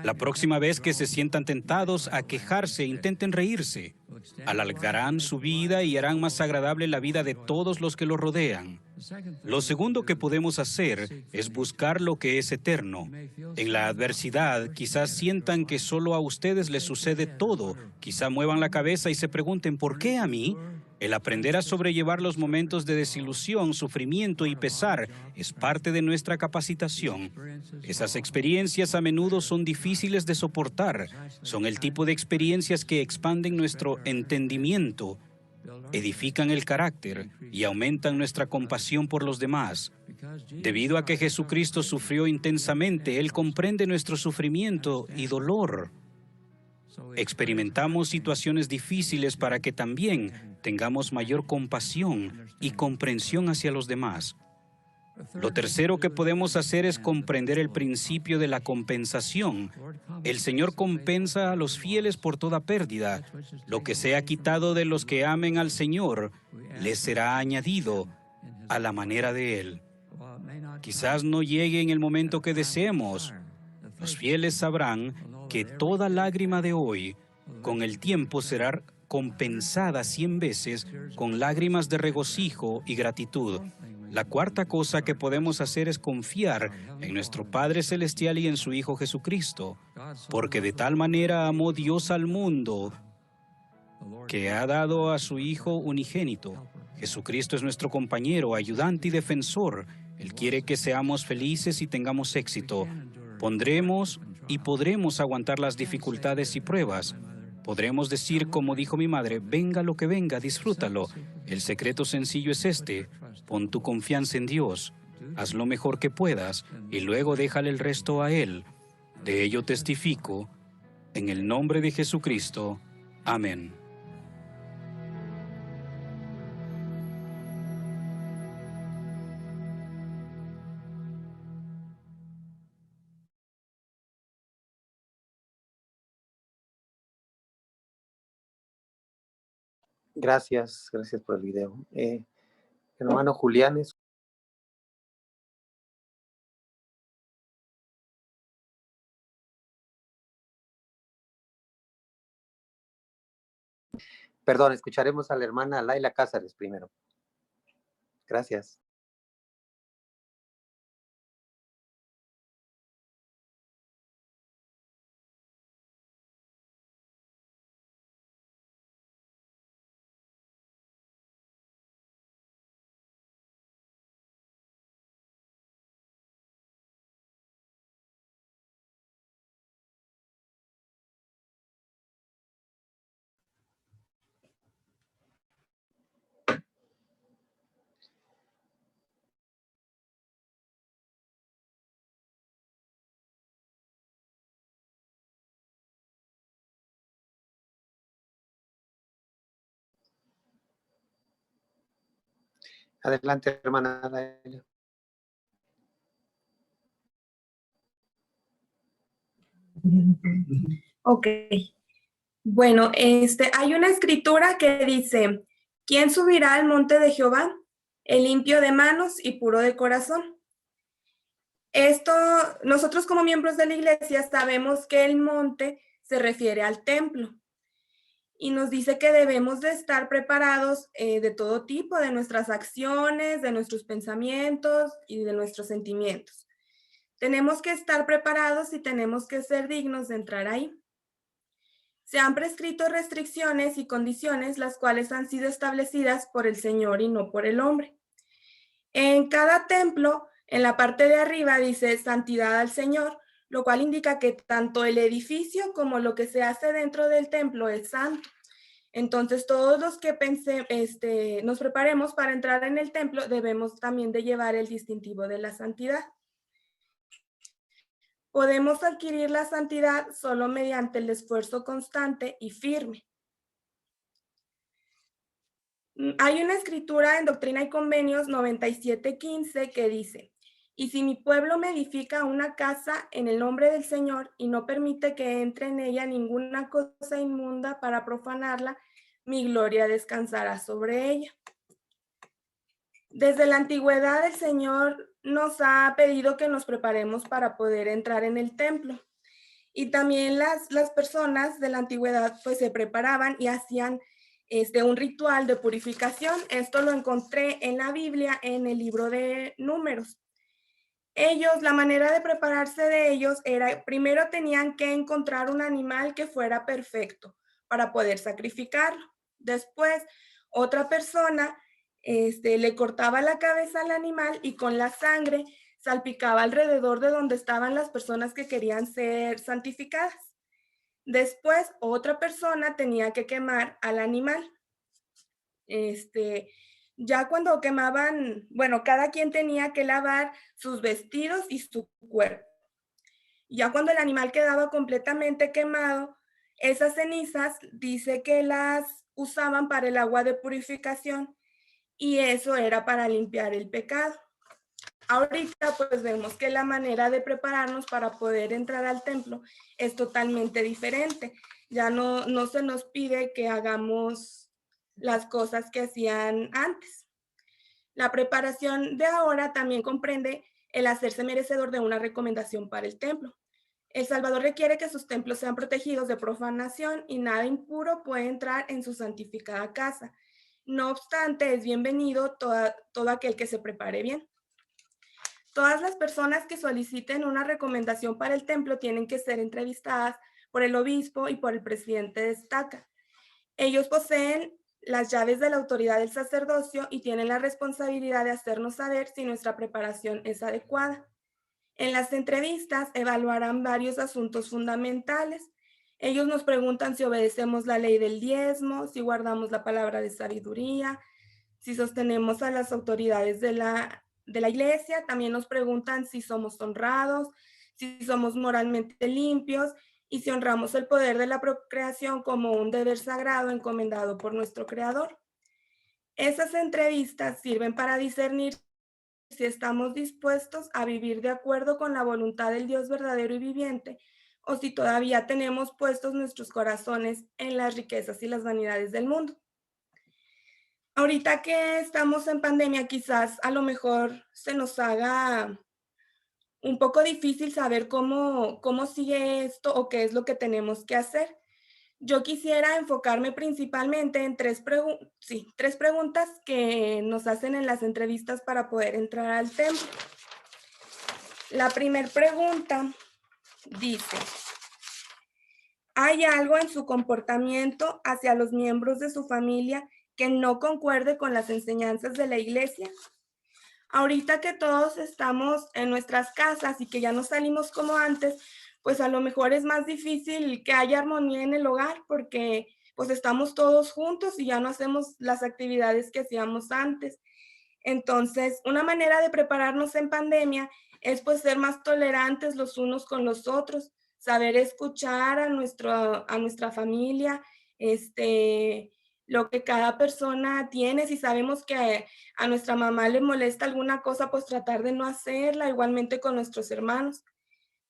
La próxima vez que se sientan tentados a quejarse, intenten reírse. Alargarán su vida y harán más agradable la vida de todos los que lo rodean. Lo segundo que podemos hacer es buscar lo que es eterno. En la adversidad, quizás sientan que solo a ustedes les sucede todo. Quizá muevan la cabeza y se pregunten, ¿por qué a mí? El aprender a sobrellevar los momentos de desilusión, sufrimiento y pesar es parte de nuestra capacitación. Esas experiencias a menudo son difíciles de soportar. Son el tipo de experiencias que expanden nuestro entendimiento, edifican el carácter y aumentan nuestra compasión por los demás. Debido a que Jesucristo sufrió intensamente, Él comprende nuestro sufrimiento y dolor. Experimentamos situaciones difíciles para que también tengamos mayor compasión y comprensión hacia los demás. Lo tercero que podemos hacer es comprender el principio de la compensación. El Señor compensa a los fieles por toda pérdida. Lo que sea quitado de los que amen al Señor, les será añadido a la manera de Él. Quizás no llegue en el momento que deseemos. Los fieles sabrán que toda lágrima de hoy, con el tiempo será compensada 100 veces con lágrimas de regocijo y gratitud. La cuarta cosa que podemos hacer es confiar en nuestro Padre Celestial y en su Hijo Jesucristo, porque de tal manera amó Dios al mundo que ha dado a su Hijo unigénito. Jesucristo es nuestro compañero, ayudante y defensor. Él quiere que seamos felices y tengamos éxito. Pondremos y podremos aguantar las dificultades y pruebas. Podremos decir, como dijo mi madre, venga lo que venga, disfrútalo. El secreto sencillo es este: pon tu confianza en Dios, haz lo mejor que puedas y luego déjale el resto a Él. De ello testifico, en el nombre de Jesucristo. Amén. Gracias por el video. Hermano Julián, perdón, escucharemos a la hermana Laila Cázares primero. Gracias. Adelante, hermana Laila. Ok. Bueno, hay una escritura que dice: ¿quién subirá al monte de Jehová? El limpio de manos y puro de corazón. Esto, nosotros como miembros de la iglesia sabemos que el monte se refiere al templo y nos dice que debemos de estar preparados de todo tipo, de nuestras acciones, de nuestros pensamientos y de nuestros sentimientos. Tenemos que estar preparados y tenemos que ser dignos de entrar ahí. Se han prescrito restricciones y condiciones las cuales han sido establecidas por el Señor y no por el hombre. En cada templo, en la parte de arriba dice santidad al Señor, lo cual indica que tanto el edificio como lo que se hace dentro del templo es santo. Entonces, todos los que nos preparemos para entrar en el templo, debemos también de llevar el distintivo de la santidad. Podemos adquirir la santidad solo mediante el esfuerzo constante y firme. Hay una escritura en Doctrina y Convenios 97:15 que dice: y si mi pueblo me edifica una casa en el nombre del Señor y no permite que entre en ella ninguna cosa inmunda para profanarla, mi gloria descansará sobre ella. Desde la antigüedad el Señor nos ha pedido que nos preparemos para poder entrar en el templo. Y también las personas de la antigüedad pues se preparaban y hacían un ritual de purificación. Esto lo encontré en la Biblia, en el libro de Números. La manera de prepararse de ellos era, primero tenían que encontrar un animal que fuera perfecto para poder sacrificarlo. Después, otra persona le cortaba la cabeza al animal y con la sangre salpicaba alrededor de donde estaban las personas que querían ser santificadas. Después, otra persona tenía que quemar al animal. Ya cuando quemaban, bueno, cada quien tenía que lavar sus vestidos y su cuerpo. Ya cuando el animal quedaba completamente quemado, esas cenizas dice que las usaban para el agua de purificación y eso era para limpiar el pecado. Ahorita pues vemos que la manera de prepararnos para poder entrar al templo es totalmente diferente. Ya no se nos pide que hagamos las cosas que hacían antes. La preparación de ahora también comprende el hacerse merecedor de una recomendación para el templo. El Salvador requiere que sus templos sean protegidos de profanación y nada impuro puede entrar en su santificada casa. No obstante, es bienvenido todo aquel que se prepare bien. Todas las personas que soliciten una recomendación para el templo tienen que ser entrevistadas por el obispo y por el presidente de estaca. Ellos poseen las llaves de la autoridad del sacerdocio y tienen la responsabilidad de hacernos saber si nuestra preparación es adecuada. En las entrevistas evaluarán varios asuntos fundamentales. Ellos nos preguntan si obedecemos la ley del diezmo, si guardamos la palabra de sabiduría, si sostenemos a las autoridades de la iglesia. También nos preguntan si somos honrados, si somos moralmente limpios y si honramos el poder de la procreación como un deber sagrado encomendado por nuestro Creador. Esas entrevistas sirven para discernir si estamos dispuestos a vivir de acuerdo con la voluntad del Dios verdadero y viviente, o si todavía tenemos puestos nuestros corazones en las riquezas y las vanidades del mundo. Ahorita que estamos en pandemia, quizás a lo mejor se nos haga un poco difícil saber cómo sigue esto o qué es lo que tenemos que hacer. Yo quisiera enfocarme principalmente en tres preguntas que nos hacen en las entrevistas para poder entrar al templo. La primera pregunta dice: ¿hay algo en su comportamiento hacia los miembros de su familia que no concuerde con las enseñanzas de la iglesia? Ahorita que todos estamos en nuestras casas y que ya no salimos como antes, pues a lo mejor es más difícil que haya armonía en el hogar porque pues estamos todos juntos y ya no hacemos las actividades que hacíamos antes. Entonces, una manera de prepararnos en pandemia es pues ser más tolerantes los unos con los otros, saber escuchar a nuestra familia, lo que cada persona tiene. Si sabemos que a nuestra mamá le molesta alguna cosa, pues tratar de no hacerla, igualmente con nuestros hermanos.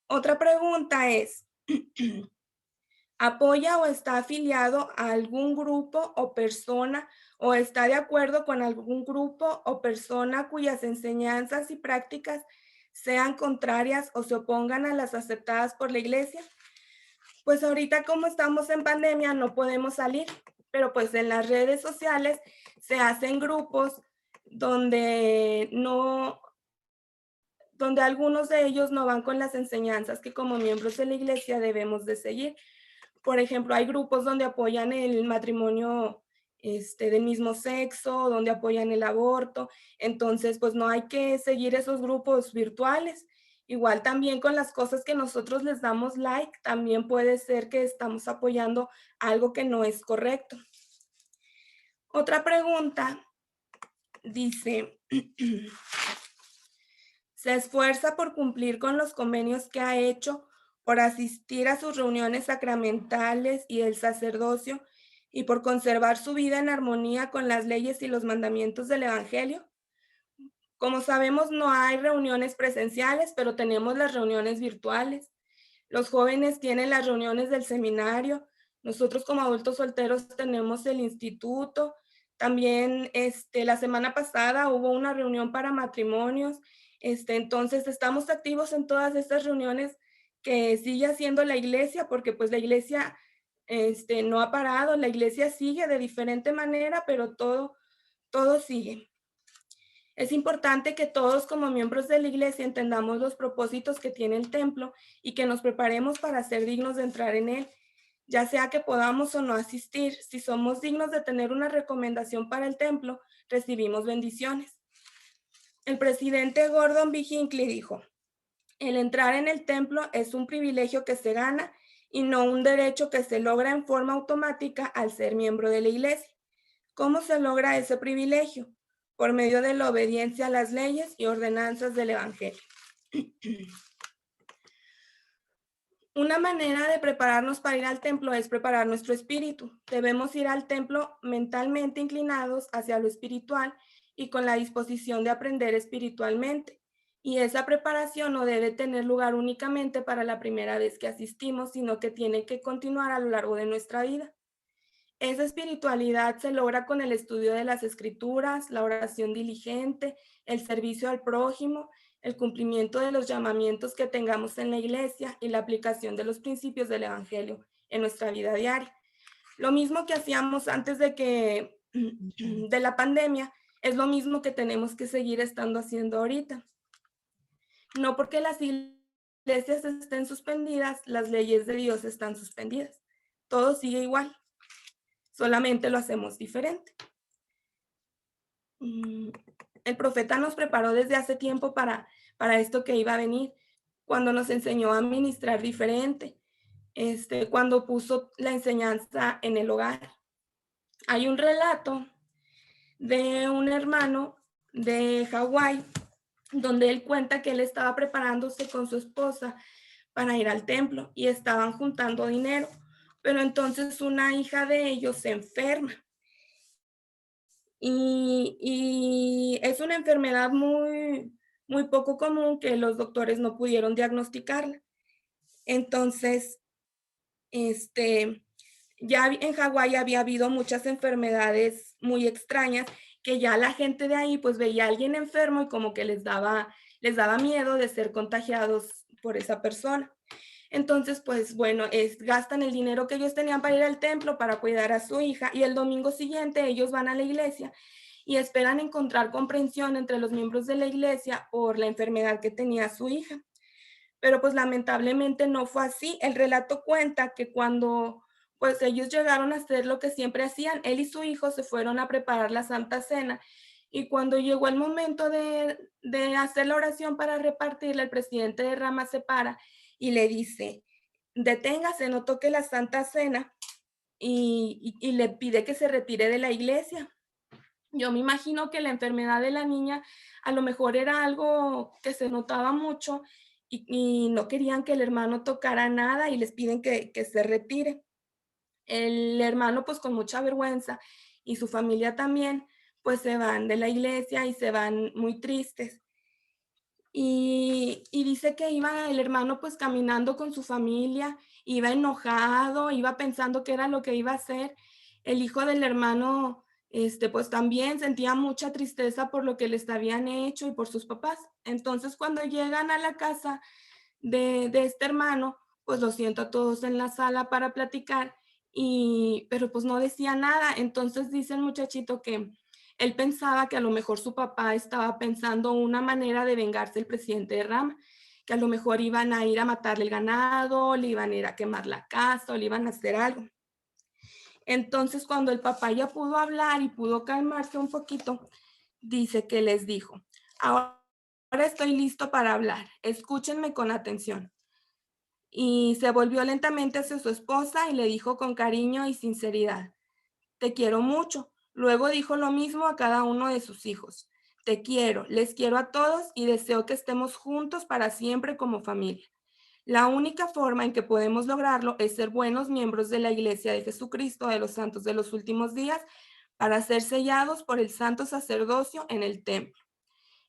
Otra pregunta es: ¿apoya o está afiliado a algún grupo o persona o está de acuerdo con algún grupo o persona cuyas enseñanzas y prácticas sean contrarias o se opongan a las aceptadas por la iglesia? Pues ahorita como estamos en pandemia no podemos salir, pero pues en las redes sociales se hacen grupos donde algunos de ellos no van con las enseñanzas que como miembros de la iglesia debemos de seguir. Por ejemplo, hay grupos donde apoyan el matrimonio del mismo sexo, donde apoyan el aborto. Entonces, pues no hay que seguir esos grupos virtuales. Igual también con las cosas que nosotros les damos like, también puede ser que estamos apoyando algo que no es correcto. Otra pregunta dice: ¿se esfuerza por cumplir con los convenios que ha hecho, por asistir a sus reuniones sacramentales y el sacerdocio y por conservar su vida en armonía con las leyes y los mandamientos del Evangelio? Como sabemos, no hay reuniones presenciales, pero tenemos las reuniones virtuales. Los jóvenes tienen las reuniones del seminario. Nosotros como adultos solteros tenemos el instituto. También la semana pasada hubo una reunión para matrimonios. Entonces estamos activos en todas estas reuniones que sigue haciendo la iglesia, porque pues la iglesia no ha parado, la iglesia sigue de diferente manera, pero todo sigue. Es importante que todos como miembros de la iglesia entendamos los propósitos que tiene el templo y que nos preparemos para ser dignos de entrar en él, ya sea que podamos o no asistir. Si somos dignos de tener una recomendación para el templo, recibimos bendiciones. El presidente Gordon B. Hinckley dijo: el entrar en el templo es un privilegio que se gana y no un derecho que se logra en forma automática al ser miembro de la iglesia. ¿Cómo se logra ese privilegio? por medio de la obediencia a las leyes y ordenanzas del Evangelio. Una manera de prepararnos para ir al templo es preparar nuestro espíritu. Debemos ir al templo mentalmente inclinados hacia lo espiritual y con la disposición de aprender espiritualmente. Y esa preparación no debe tener lugar únicamente para la primera vez que asistimos, sino que tiene que continuar a lo largo de nuestra vida. Esa espiritualidad se logra con el estudio de las escrituras, la oración diligente, el servicio al prójimo, el cumplimiento de los llamamientos que tengamos en la iglesia y la aplicación de los principios del Evangelio en nuestra vida diaria. Lo mismo que hacíamos antes de la pandemia, es lo mismo que tenemos que seguir estando haciendo ahorita. No porque las iglesias estén suspendidas, las leyes de Dios están suspendidas. Todo sigue igual, solamente lo hacemos diferente. El profeta nos preparó desde hace tiempo para esto que iba a venir, cuando nos enseñó a ministrar diferente, cuando puso la enseñanza en el hogar. Hay un relato de un hermano de Hawái, donde él cuenta que él estaba preparándose con su esposa para ir al templo y estaban juntando dinero, pero entonces una hija de ellos se enferma. Y es una enfermedad muy, muy poco común que los doctores no pudieron diagnosticarla. Entonces, ya en Hawái había habido muchas enfermedades muy extrañas que ya la gente de ahí pues veía a alguien enfermo y como que les daba miedo de ser contagiados por esa persona. Entonces, pues bueno, gastan el dinero que ellos tenían para ir al templo para cuidar a su hija y el domingo siguiente ellos van a la iglesia y esperan encontrar comprensión entre los miembros de la iglesia por la enfermedad que tenía su hija. Pero pues lamentablemente no fue así. El relato cuenta que cuando pues ellos llegaron a hacer lo que siempre hacían, él y su hijo se fueron a preparar la Santa Cena y cuando llegó el momento de hacer la oración para repartirla, el presidente de Rama se para y le dice, deténgase, no toque la Santa Cena, y le pide que se retire de la iglesia. Yo me imagino que la enfermedad de la niña a lo mejor era algo que se notaba mucho y no querían que el hermano tocara nada y les piden que se retire. El hermano pues con mucha vergüenza y su familia también pues se van de la iglesia y se van muy tristes. Y dice que iba el hermano pues caminando con su familia, iba enojado, iba pensando qué era lo que iba a hacer. El hijo del hermano pues también sentía mucha tristeza por lo que les habían hecho y por sus papás. Entonces cuando llegan a la casa de este hermano, pues lo siento a todos en la sala para platicar, pero pues no decía nada. Entonces dice el muchachito que él pensaba que a lo mejor su papá estaba pensando una manera de vengarse del presidente de Rama, que a lo mejor iban a ir a matarle el ganado, le iban a ir a quemar la casa o le iban a hacer algo. Entonces, cuando el papá ya pudo hablar y pudo calmarse un poquito, dice que les dijo, ahora estoy listo para hablar, escúchenme con atención. Y se volvió lentamente hacia su esposa y le dijo con cariño y sinceridad, te quiero mucho. Luego dijo lo mismo a cada uno de sus hijos. Te quiero, les quiero a todos y deseo que estemos juntos para siempre como familia. La única forma en que podemos lograrlo es ser buenos miembros de la Iglesia de Jesucristo de los Santos de los Últimos Días para ser sellados por el santo sacerdocio en el templo.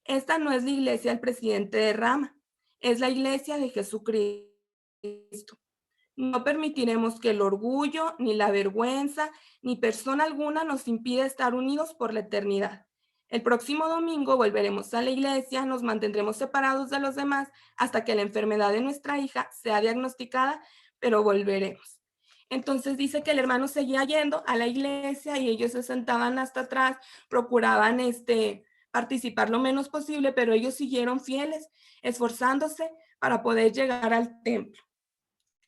Esta no es la iglesia del presidente de Rama, es la Iglesia de Jesucristo. No permitiremos que el orgullo, ni la vergüenza, ni persona alguna nos impida estar unidos por la eternidad. El próximo domingo volveremos a la iglesia, nos mantendremos separados de los demás hasta que la enfermedad de nuestra hija sea diagnosticada, pero volveremos. Entonces dice que el hermano seguía yendo a la iglesia y ellos se sentaban hasta atrás, procuraban participar lo menos posible, pero ellos siguieron fieles, esforzándose para poder llegar al templo.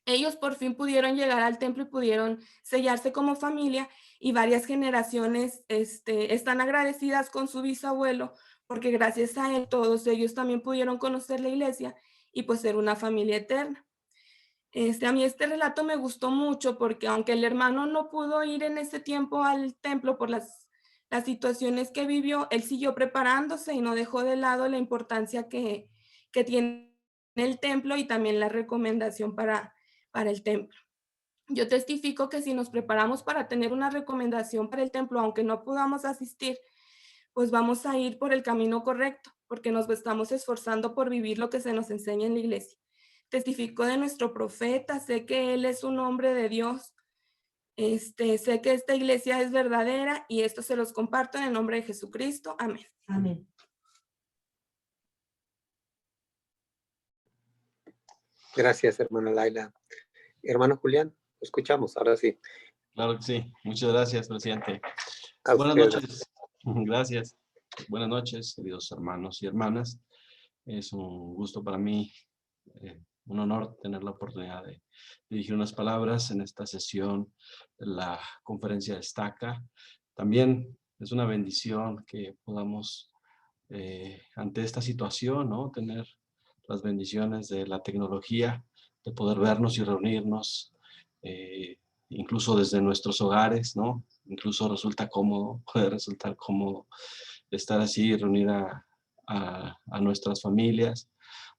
Ellos por fin pudieron llegar al templo y pudieron sellarse como familia y varias generaciones están agradecidas con su bisabuelo porque gracias a él todos ellos también pudieron conocer la iglesia y pues ser una familia eterna. A mí este relato me gustó mucho porque aunque el hermano no pudo ir en ese tiempo al templo por las las situaciones que vivió, él siguió preparándose y no dejó de lado la importancia que tiene el templo y también la recomendación para el templo. Yo testifico que si nos preparamos para tener una recomendación para el templo, aunque no podamos asistir, pues vamos a ir por el camino correcto, porque nos estamos esforzando por vivir lo que se nos enseña en la iglesia. Testifico de nuestro profeta, sé que él es un hombre de Dios, sé que esta iglesia es verdadera y esto se los comparto en el nombre de Jesucristo. Amén. Amén. Gracias, hermana Laila. Hermano Julián, lo escuchamos, ahora sí. Claro que sí. Muchas gracias, presidente. A Buenas usted. noches. Gracias. Buenas noches, queridos hermanos y hermanas. Es un gusto para mí, un honor tener la oportunidad de dirigir unas palabras en esta sesión de la conferencia Destaca. También es una bendición que podamos, ante esta situación, ¿no?, tener las bendiciones de la tecnología, de poder vernos y reunirnos, incluso desde nuestros hogares, ¿no? Incluso puede resultar cómodo estar así, reunir a nuestras familias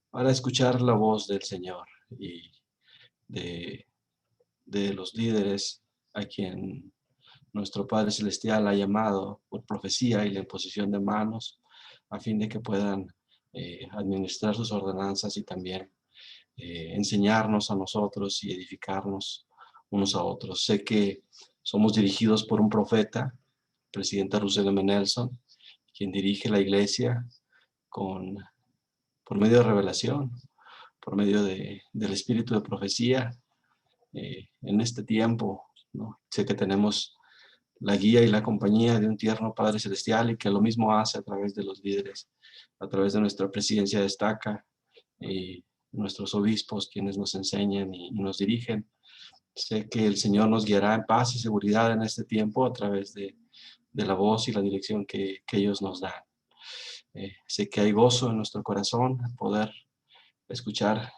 para escuchar la voz del Señor y de los líderes a quien nuestro Padre Celestial ha llamado por profecía y la imposición de manos, a fin de que puedan administrar sus ordenanzas y también enseñarnos a nosotros y edificarnos unos a otros. Sé que somos dirigidos por un profeta, presidente Russell M. Nelson, quien dirige la iglesia por medio de revelación, por medio del espíritu de profecía en este tiempo, ¿no? Sé que tenemos la guía y la compañía de un tierno Padre Celestial y que lo mismo hace a través de los líderes, a través de nuestra presidencia Destaca y nuestros obispos, quienes nos enseñan y nos dirigen. Sé que el Señor nos guiará en paz y seguridad en este tiempo a través de la voz y la dirección que ellos nos dan. Sé que hay gozo en nuestro corazón al poder escuchar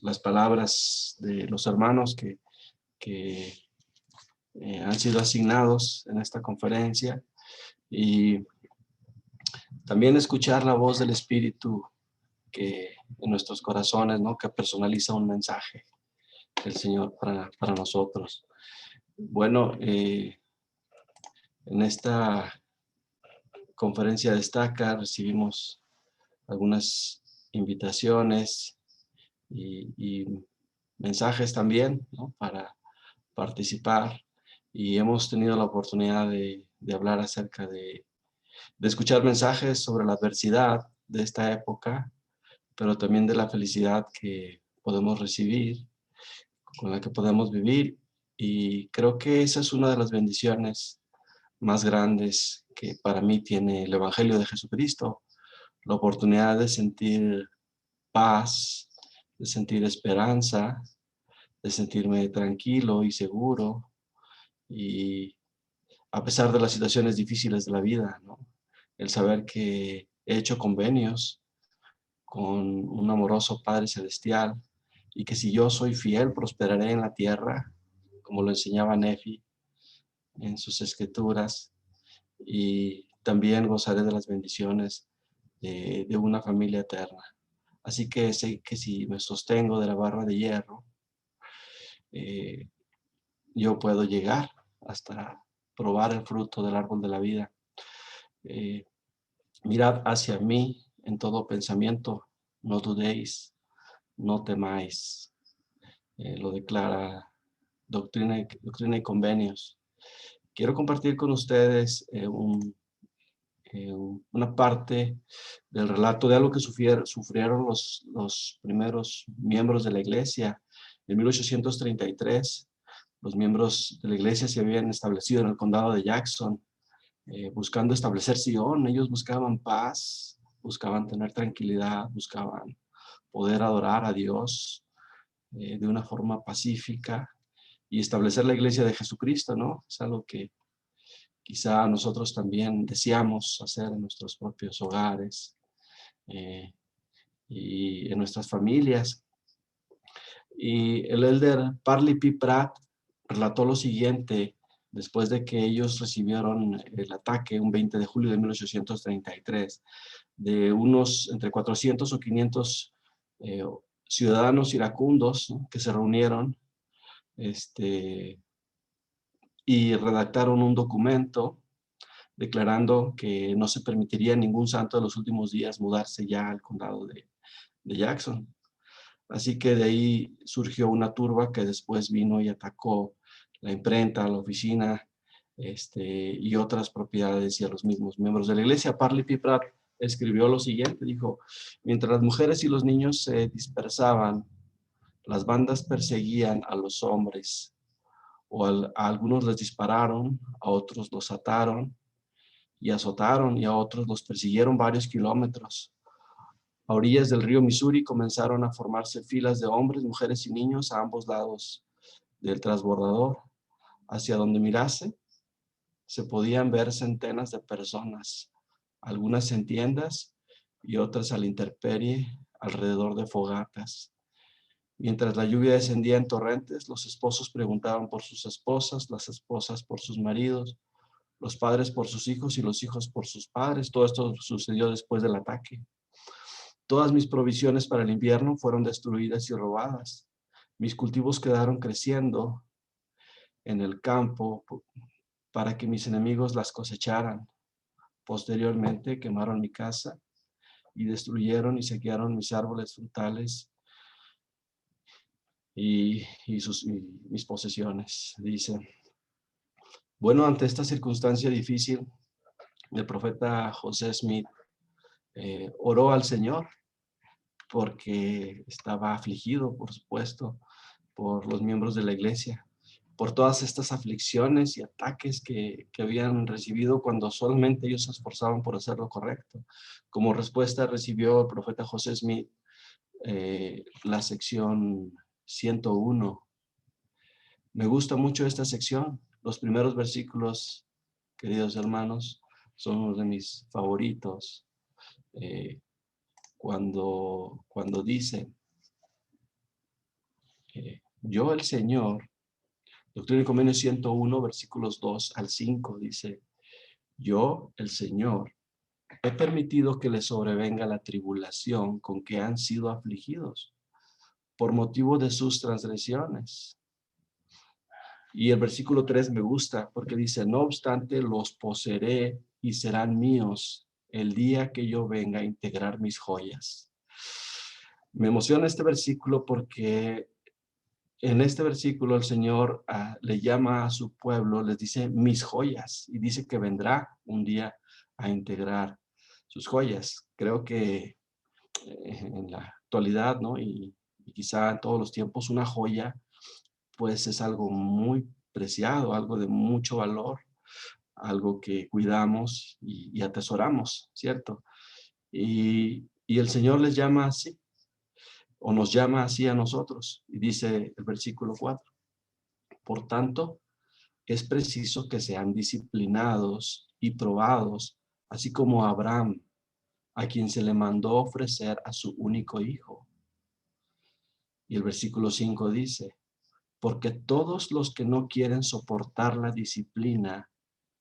las palabras de los hermanos que han sido asignados en esta conferencia y también escuchar la voz del Espíritu que en nuestros corazones, ¿no?, que personaliza un mensaje del Señor para nosotros. Bueno, en esta conferencia Destaca recibimos algunas invitaciones y mensajes también, ¿no?, para participar, y hemos tenido la oportunidad de hablar acerca de escuchar mensajes sobre la adversidad de esta época, pero también de la felicidad que podemos recibir, con la que podemos vivir, y creo que esa es una de las bendiciones más grandes que para mí tiene el Evangelio de Jesucristo, la oportunidad de sentir paz, de sentir esperanza, de sentirme tranquilo y seguro, y a pesar de las situaciones difíciles de la vida, ¿no?, el saber que he hecho convenios con un amoroso Padre Celestial y que si yo soy fiel prosperaré en la tierra, como lo enseñaba Nefi en sus escrituras, y también gozaré de las bendiciones de una familia eterna. Así que sé que si me sostengo de la barra de hierro, yo puedo llegar hasta probar el fruto del árbol de la vida. Mirad hacia mí en todo pensamiento, no dudéis, no temáis. Lo declara Doctrina y Convenios. Quiero compartir con ustedes una parte del relato de algo que sufrieron los primeros miembros de la iglesia. En 1833, los miembros de la iglesia se habían establecido en el condado de Jackson, buscando establecer Sion. Ellos buscaban paz, buscaban tener tranquilidad, buscaban poder adorar a Dios de una forma pacífica y establecer la iglesia de Jesucristo, ¿no? Es algo que quizá nosotros también deseamos hacer en nuestros propios hogares y en nuestras familias. Y el elder Parley P. Pratt relató lo siguiente después de que ellos recibieron el ataque un 20 de julio de 1833, de unos entre 400 o 500 ciudadanos iracundos, ¿no?, que se reunieron y redactaron un documento declarando que no se permitiría a ningún santo de los últimos días mudarse ya al condado de Jackson. Así que de ahí surgió una turba que después vino y atacó la imprenta, la oficina, y otras propiedades y a los mismos miembros de la iglesia. Parley P. Pratt escribió lo siguiente, dijo: mientras las mujeres y los niños se dispersaban, las bandas perseguían a los hombres, a algunos les dispararon, a otros los ataron y azotaron, y a otros los persiguieron varios kilómetros. A orillas del río Missouri comenzaron a formarse filas de hombres, mujeres y niños a ambos lados del transbordador. Hacia donde mirase, se podían ver centenas de personas, algunas en tiendas y otras a la intemperie alrededor de fogatas. Mientras la lluvia descendía en torrentes, los esposos preguntaban por sus esposas, las esposas por sus maridos, los padres por sus hijos y los hijos por sus padres. Todo esto sucedió después del ataque. Todas mis provisiones para el invierno fueron destruidas y robadas. Mis cultivos quedaron creciendo en el campo para que mis enemigos las cosecharan. Posteriormente quemaron mi casa y destruyeron y saquearon mis árboles frutales y mis posesiones. Dice: bueno, ante esta circunstancia difícil, el profeta José Smith oró al Señor, porque estaba afligido, por supuesto, por los miembros de la iglesia, por todas estas aflicciones y ataques que habían recibido cuando solamente ellos se esforzaban por hacer lo correcto. Como respuesta recibió el profeta José Smith la sección 101. Me gusta mucho esta sección. Los primeros versículos, queridos hermanos, son uno de mis favoritos. Cuando dice, yo el Señor, Doctrina y Convenios 101, versículos 2 al 5, dice: yo el Señor he permitido que les sobrevenga la tribulación con que han sido afligidos por motivo de sus transgresiones. Y el versículo 3 me gusta porque dice: no obstante los poseeré y serán míos el día que yo venga a integrar mis joyas. Me emociona este versículo porque en este versículo el Señor le llama a su pueblo, les dice mis joyas, y dice que vendrá un día a integrar sus joyas. Creo que en la actualidad, ¿no? Y quizá en todos los tiempos, una joya pues es algo muy preciado, algo de mucho valor, algo que cuidamos y atesoramos, ¿cierto? Y el Señor les llama así, o nos llama así a nosotros, y dice el versículo 4: por tanto, es preciso que sean disciplinados y probados, así como a Abraham, a quien se le mandó ofrecer a su único hijo. Y el versículo 5 dice: porque todos los que no quieren soportar la disciplina,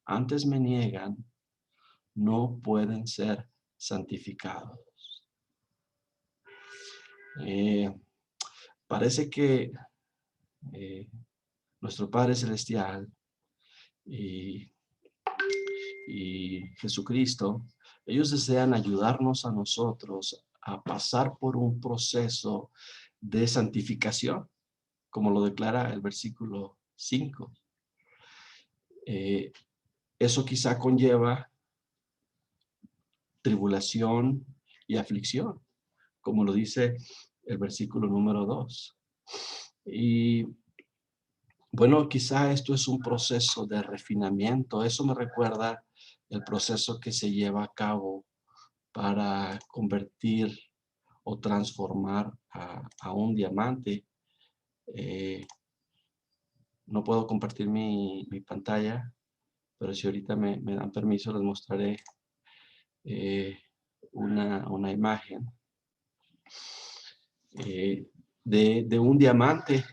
antes me niegan, no pueden ser santificados. Parece que nuestro Padre Celestial y Jesucristo, ellos desean ayudarnos a nosotros a pasar por un proceso de santificación, como lo declara el versículo 5. Eso quizá conlleva tribulación y aflicción, como lo dice el versículo número 2. Y bueno, quizá esto es un proceso de refinamiento. Eso me recuerda el proceso que se lleva a cabo para convertir o transformar a un diamante. No puedo compartir mi pantalla, pero si ahorita me dan permiso, les mostraré una imagen de un diamante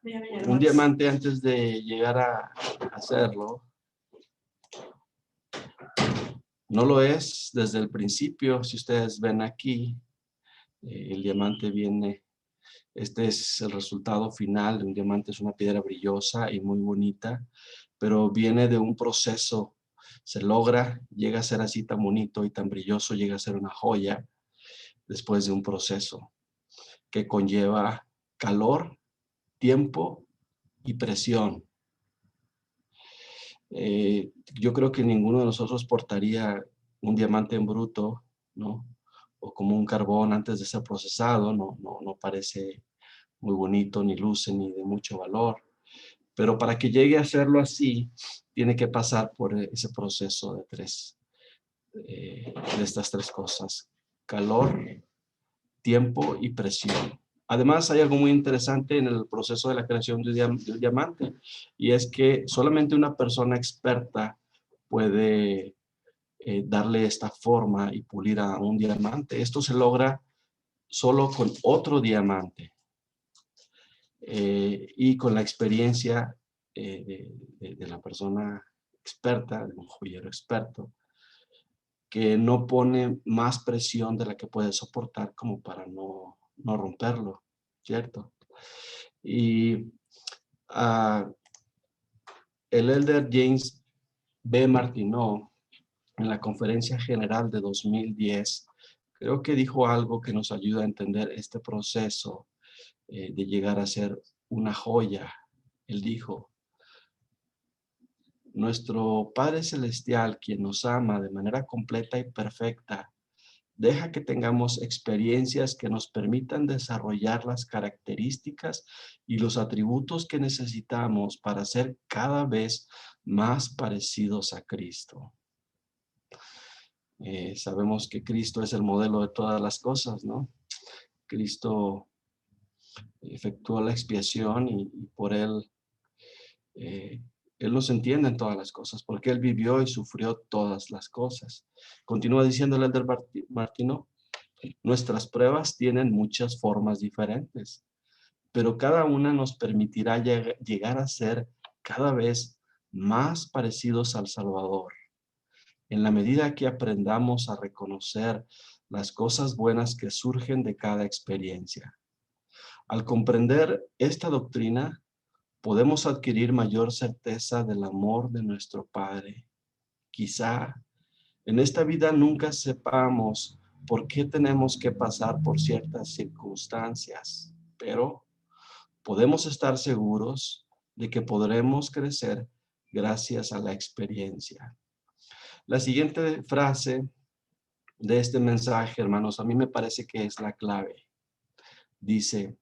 Un diamante, antes de llegar a hacerlo, no lo es desde el principio. Si ustedes ven aquí, el diamante viene, este es el resultado final. Un diamante es una piedra brillosa y muy bonita, pero viene de un proceso. Se logra, llega a ser así tan bonito y tan brilloso, llega a ser una joya después de un proceso que conlleva calor, tiempo y presión. Yo creo que ninguno de nosotros portaría un diamante en bruto, ¿no? O como un carbón antes de ser procesado. No parece muy bonito, ni luce, ni de mucho valor. Pero para que llegue a hacerlo así, tiene que pasar por ese proceso de estas tres cosas: calor, tiempo y presión. Además, hay algo muy interesante en el proceso de la creación de un diamante, y es que solamente una persona experta puede darle esta forma y pulir a un diamante. Esto se logra solo con otro diamante y con la experiencia de la persona experta, de un joyero experto, que no pone más presión de la que puede soportar como para no romperlo, ¿cierto? Y el elder James B. Martineau, en la conferencia general de 2010, creo que dijo algo que nos ayuda a entender este proceso de llegar a ser una joya. Él dijo: nuestro Padre Celestial, quien nos ama de manera completa y perfecta, deja que tengamos experiencias que nos permitan desarrollar las características y los atributos que necesitamos para ser cada vez más parecidos a Cristo. Sabemos que Cristo es el modelo de todas las cosas, ¿no? Cristo efectuó la expiación y por Él nos entiende en todas las cosas, porque Él vivió y sufrió todas las cosas. Continúa diciendo el elder Martineau: nuestras pruebas tienen muchas formas diferentes, pero cada una nos permitirá llegar a ser cada vez más parecidos al Salvador. En la medida que aprendamos a reconocer las cosas buenas que surgen de cada experiencia. Al comprender esta doctrina, podemos adquirir mayor certeza del amor de nuestro Padre. Quizá en esta vida nunca sepamos por qué tenemos que pasar por ciertas circunstancias, pero podemos estar seguros de que podremos crecer gracias a la experiencia. La siguiente frase de este mensaje, hermanos, a mí me parece que es la clave. Dice: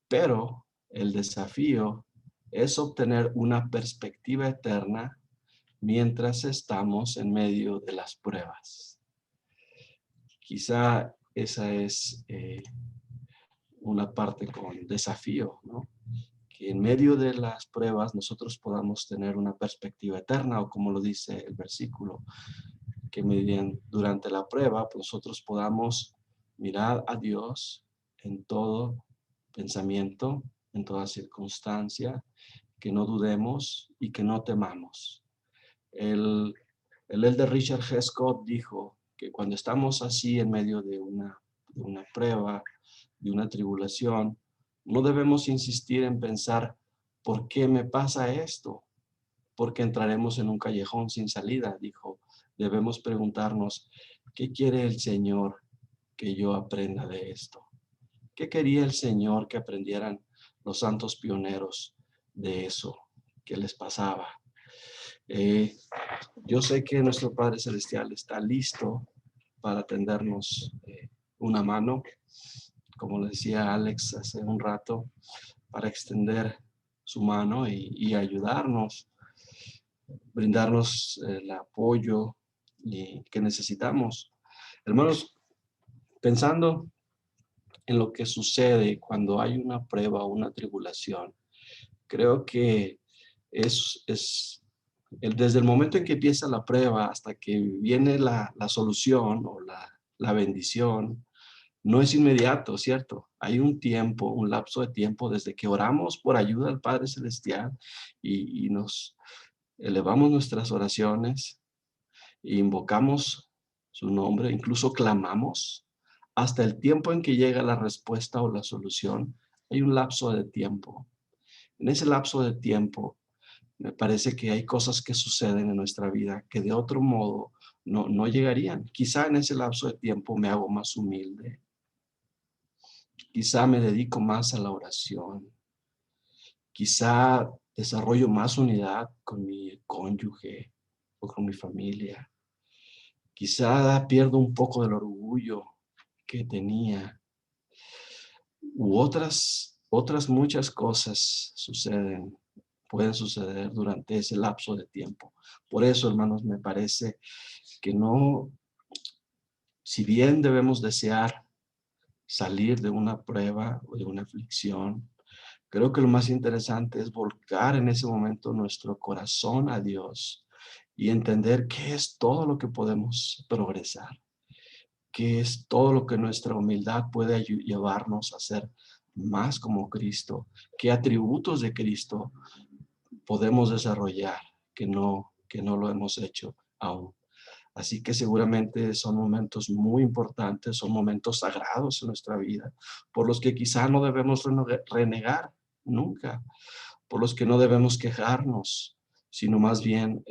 pero el desafío es obtener una perspectiva eterna mientras estamos en medio de las pruebas. Quizá esa es una parte con desafío, ¿no? Que en medio de las pruebas nosotros podamos tener una perspectiva eterna, o como lo dice el versículo, que durante la prueba pues nosotros podamos mirar a Dios en todo pensamiento, en toda circunstancia, que no dudemos y que no temamos. El elder Richard G. Scott dijo que cuando estamos así en medio de una prueba, de una tribulación, no debemos insistir en pensar: ¿por qué me pasa esto? Porque entraremos en un callejón sin salida, dijo. Debemos preguntarnos: ¿qué quiere el Señor que yo aprenda de esto? ¿Qué quería el Señor que aprendieran los santos pioneros de eso que les pasaba? Yo sé que nuestro Padre Celestial está listo para tendernos una mano, como le decía Alex hace un rato, para extender su mano y ayudarnos, brindarnos el apoyo que necesitamos. Hermanos, pensando en lo que sucede cuando hay una prueba o una tribulación, creo que desde el momento en que empieza la prueba hasta que viene la solución o la bendición, no es inmediato, ¿cierto? Hay un tiempo, un lapso de tiempo desde que oramos por ayuda al Padre Celestial y nos elevamos nuestras oraciones, e invocamos su nombre, incluso clamamos, hasta el tiempo en que llega la respuesta o la solución. Hay un lapso de tiempo. En ese lapso de tiempo, me parece que hay cosas que suceden en nuestra vida que de otro modo no llegarían. Quizá en ese lapso de tiempo me hago más humilde. Quizá me dedico más a la oración. Quizá desarrollo más unidad con mi cónyuge o con mi familia. Quizá pierdo un poco del orgullo que tenía. U otras muchas cosas pueden suceder durante ese lapso de tiempo. Por eso, hermanos, me parece que no, si bien debemos desear salir de una prueba o de una aflicción, creo que lo más interesante es volcar en ese momento nuestro corazón a Dios y entender qué es todo lo que podemos progresar, qué es todo lo que nuestra humildad puede llevarnos a ser más como Cristo, qué atributos de Cristo podemos desarrollar que no lo hemos hecho aún. Así que seguramente son momentos muy importantes, son momentos sagrados en nuestra vida, por los que quizá no debemos renegar nunca, por los que no debemos quejarnos, sino más bien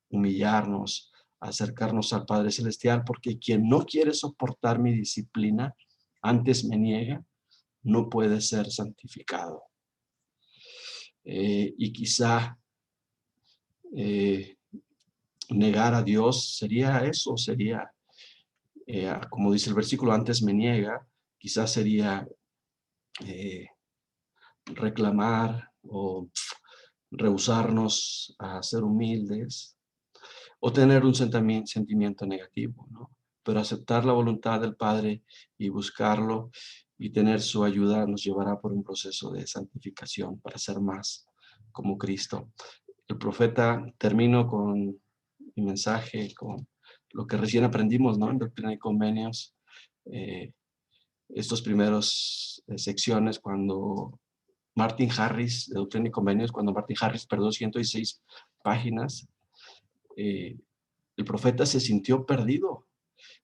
humillarnos, acercarnos al Padre Celestial, porque quien no quiere soportar mi disciplina, antes me niega, no puede ser santificado. Y quizá negar a Dios sería eso, sería, como dice el versículo, antes me niega, quizás sería reclamar o rehusarnos a ser humildes o tener un sentimiento negativo, ¿no? Pero aceptar la voluntad del Padre y buscarlo y tener su ayuda nos llevará por un proceso de santificación para ser más como Cristo. El profeta, termino con mi mensaje, con lo que recién aprendimos, ¿no? En Doctrina y Convenios, estos primeros secciones cuando Martin Harris, de Doctrina y Convenios, cuando Martin Harris perdió 106 páginas, el profeta se sintió perdido.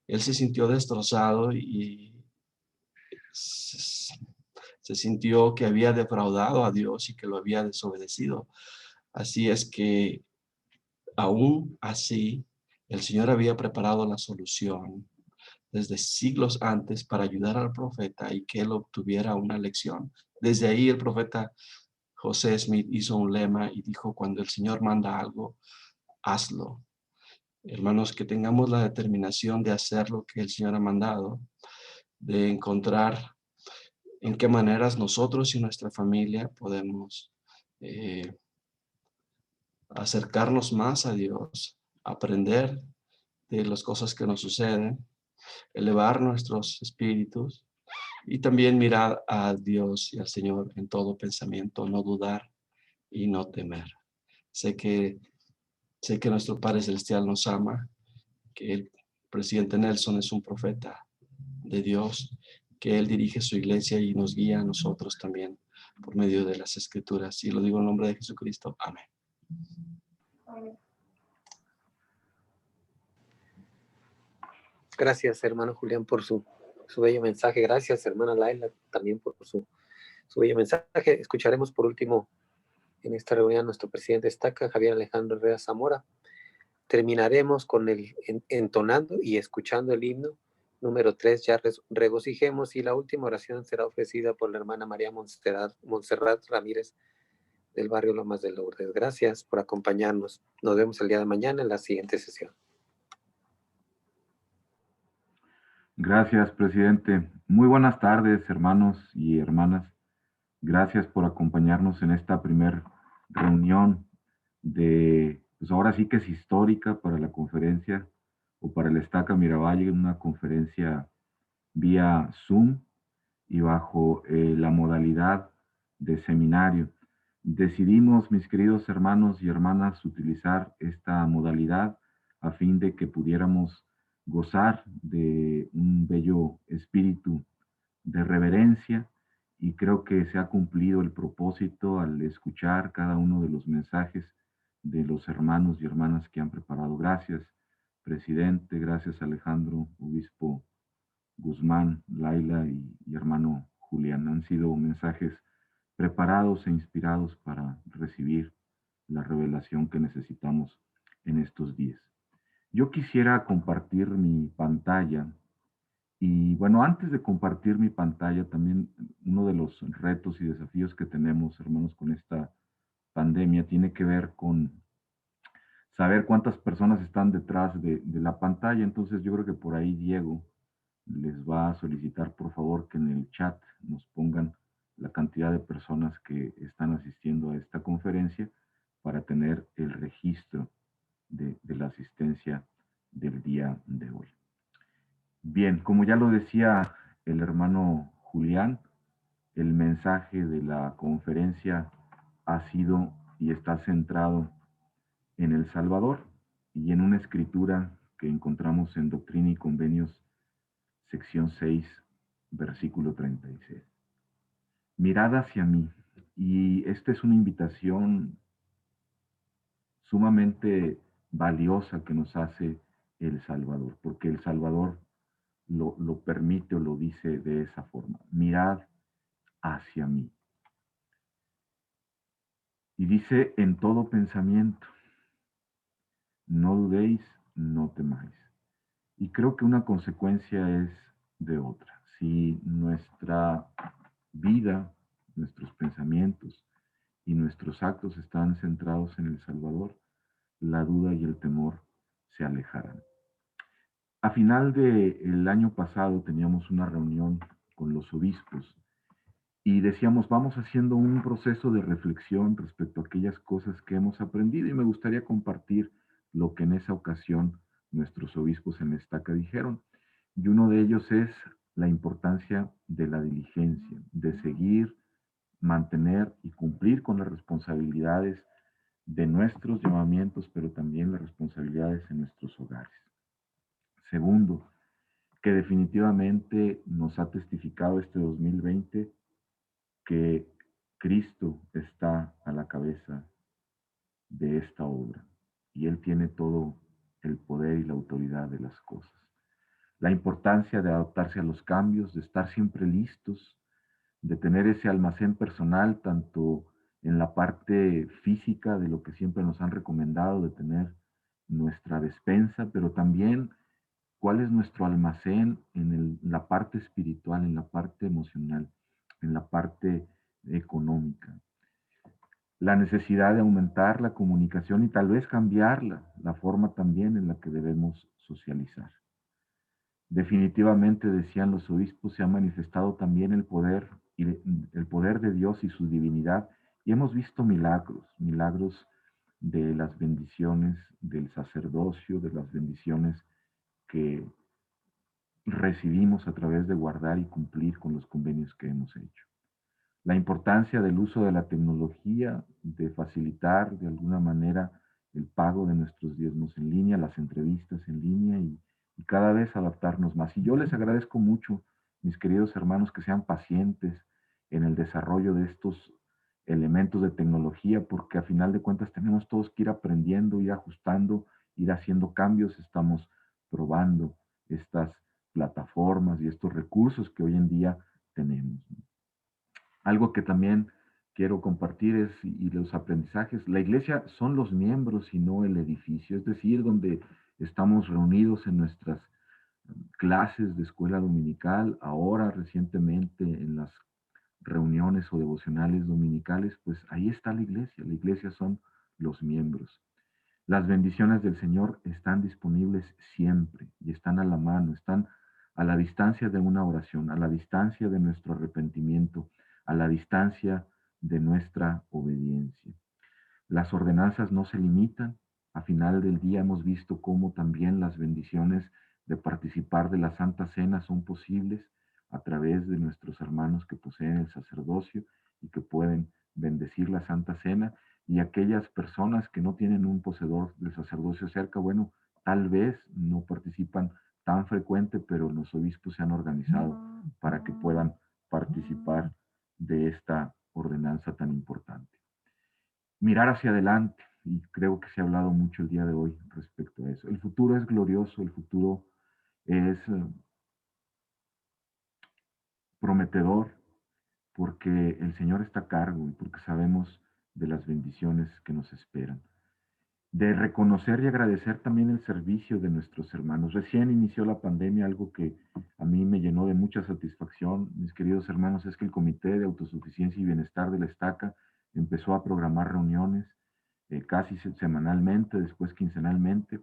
Él se sintió destrozado y se sintió que había defraudado a Dios y que lo había desobedecido. Así es que aún así, el Señor había preparado la solución desde siglos antes para ayudar al profeta y que él obtuviera una lección. Desde ahí el profeta José Smith hizo un lema y dijo, cuando el Señor manda algo, hazlo. Hermanos, que tengamos la determinación de hacer lo que el Señor ha mandado, de encontrar en qué maneras nosotros y nuestra familia podemos acercarnos más a Dios, aprender de las cosas que nos suceden, elevar nuestros espíritus y también mirar a Dios y al Señor en todo pensamiento, no dudar y no temer. Sé que nuestro Padre Celestial nos ama, que el presidente Nelson es un profeta de Dios, que Él dirige su iglesia y nos guía a nosotros también por medio de las Escrituras. Y lo digo en nombre de Jesucristo. Amén. Gracias, hermano Julián, por su bello mensaje. Gracias, hermana Laila, también por su bello mensaje. Escucharemos por último en esta reunión a nuestro presidente Estaca, Javier Alejandro Herrera Zamora. Terminaremos con el entonando y escuchando el himno número 3, ya regocijemos, y la última oración será ofrecida por la hermana María Montserrat Ramírez del barrio Lomas de Lourdes. Gracias por acompañarnos. Nos vemos el día de mañana en la siguiente sesión. Gracias, presidente. Muy buenas tardes, hermanos y hermanas. Gracias por acompañarnos en esta primera reunión pues ahora sí que es histórica para la conferencia o para el Estaca Miravalle, una conferencia vía Zoom y bajo la modalidad de seminario. Decidimos, mis queridos hermanos y hermanas, utilizar esta modalidad a fin de que pudiéramos gozar de un bello espíritu de reverencia, y creo que se ha cumplido el propósito al escuchar cada uno de los mensajes de los hermanos y hermanas que han preparado. Gracias, presidente, gracias Alejandro, obispo Guzmán, Laila y hermano Julián. Han sido mensajes preparados e inspirados para recibir la revelación que necesitamos en estos días. Yo quisiera compartir mi pantalla y bueno, antes de compartir mi pantalla, también uno de los retos y desafíos que tenemos, hermanos, con esta pandemia tiene que ver con saber cuántas personas están detrás de la pantalla. Entonces yo creo que por ahí Diego les va a solicitar por favor que en el chat nos pongan la cantidad de personas que están asistiendo a esta conferencia para tener el registro de la asistencia del día de hoy. Bien, como ya lo decía el hermano Julián, el mensaje de la conferencia ha sido y está centrado en El Salvador y en una escritura que encontramos en Doctrina y Convenios, sección 6, versículo 36. Mirad hacia mí. Y esta es una invitación sumamente valiosa que nos hace El Salvador, porque El Salvador lo permite o lo dice de esa forma. Mirad hacia mí. Y dice en todo pensamiento, no dudéis, no temáis. Y creo que una consecuencia es de otra. Si nuestra vida, nuestros pensamientos y nuestros actos están centrados en el Salvador, la duda y el temor se alejarán. A final del año pasado teníamos una reunión con los obispos y decíamos, vamos haciendo un proceso de reflexión respecto a aquellas cosas que hemos aprendido y me gustaría compartir lo que en esa ocasión nuestros obispos en la estaca dijeron. Y uno de ellos es la importancia de la diligencia, de seguir, mantener y cumplir con las responsabilidades de nuestros llamamientos, pero también las responsabilidades en nuestros hogares. Segundo, que definitivamente nos ha testificado este 2020 que Cristo está a la cabeza de esta obra y Él tiene todo el poder y la autoridad de las cosas. La importancia de adaptarse a los cambios, de estar siempre listos, de tener ese almacén personal, tanto en la parte física de lo que siempre nos han recomendado, de tener nuestra despensa, pero también cuál es nuestro almacén en la parte espiritual, en la parte emocional, en la parte económica. La necesidad de aumentar la comunicación y tal vez cambiarla, la forma también en la que debemos socializar. Definitivamente, decían los obispos, se ha manifestado también el poder de Dios y su divinidad, y hemos visto milagros de las bendiciones del sacerdocio, de las bendiciones que recibimos a través de guardar y cumplir con los convenios que hemos hecho. La importancia del uso de la tecnología, de facilitar de alguna manera el pago de nuestros diezmos en línea, las entrevistas en línea y cada vez adaptarnos más. Y yo les agradezco mucho, mis queridos hermanos, que sean pacientes en el desarrollo de estos elementos de tecnología, porque a final de cuentas tenemos todos que ir aprendiendo, ir ajustando, ir haciendo cambios. Estamos probando estas plataformas y estos recursos que hoy en día tenemos. Algo que también quiero compartir es, y los aprendizajes, la iglesia son los miembros y no el edificio, es decir, donde estamos reunidos en nuestras clases de escuela dominical, ahora recientemente en las reuniones o devocionales dominicales, pues ahí está la iglesia son los miembros. Las bendiciones del Señor están disponibles siempre y están a la mano, están a la distancia de una oración, a la distancia de nuestro arrepentimiento, a la distancia de nuestra obediencia. Las ordenanzas no se limitan. A final del día hemos visto cómo también las bendiciones de participar de la Santa Cena son posibles a través de nuestros hermanos que poseen el sacerdocio y que pueden bendecir la Santa Cena. Y aquellas personas que no tienen un poseedor del sacerdocio cerca, bueno, tal vez no participan tan frecuente, pero los obispos se han organizado para que puedan participar de esta ordenanza tan importante. Mirar hacia adelante, y creo que se ha hablado mucho el día de hoy respecto a eso. El futuro es glorioso, el futuro es prometedor, porque el Señor está a cargo y porque sabemos de las bendiciones que nos esperan. De reconocer y agradecer también el servicio de nuestros hermanos. Recién inició la pandemia, algo que a mí me llenó de mucha satisfacción, mis queridos hermanos, es que el Comité de Autosuficiencia y Bienestar de la Estaca empezó a programar reuniones casi semanalmente, después quincenalmente,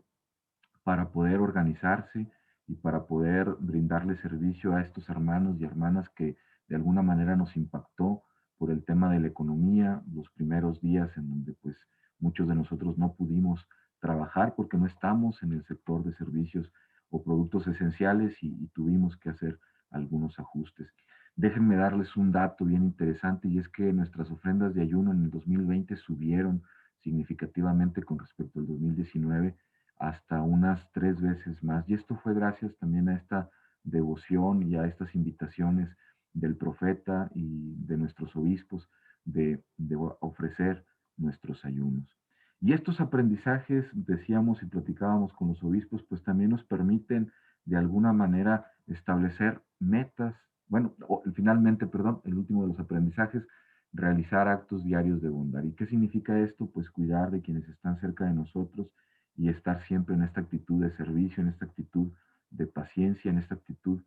para poder organizarse y para poder brindarle servicio a estos hermanos y hermanas que de alguna manera nos impactó por el tema de la economía, los primeros días en donde pues muchos de nosotros no pudimos trabajar porque no estamos en el sector de servicios o productos esenciales y tuvimos que hacer algunos ajustes. Déjenme darles un dato bien interesante y es que nuestras ofrendas de ayuno en el 2020 subieron significativamente con respecto al 2019 hasta unas 3 veces más. Y esto fue gracias también a esta devoción y a estas invitaciones del profeta y de nuestros obispos de ofrecer nuestros ayunos. Y estos aprendizajes, decíamos y platicábamos con los obispos, pues también nos permiten de alguna manera establecer metas, bueno, finalmente, perdón, el último de los aprendizajes, realizar actos diarios de bondad. ¿Y qué significa esto? Pues cuidar de quienes están cerca de nosotros y estar siempre en esta actitud de servicio, en esta actitud de paciencia, en esta actitud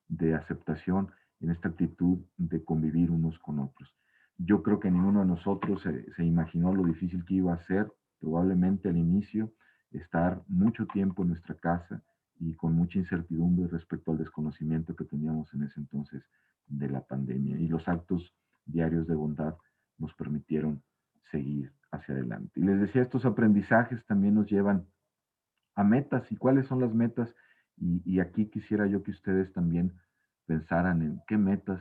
de aceptación, en esta actitud de convivir unos con otros. Yo creo que ninguno de nosotros se imaginó lo difícil que iba a ser, probablemente al inicio, estar mucho tiempo en nuestra casa y con mucha incertidumbre respecto al desconocimiento que teníamos en ese entonces de la pandemia. Y los actos diarios de bondad nos permitieron seguir hacia adelante. Y les decía, estos aprendizajes también nos llevan a metas. ¿Y cuáles son las metas? Y aquí quisiera yo que ustedes también pensaran en qué metas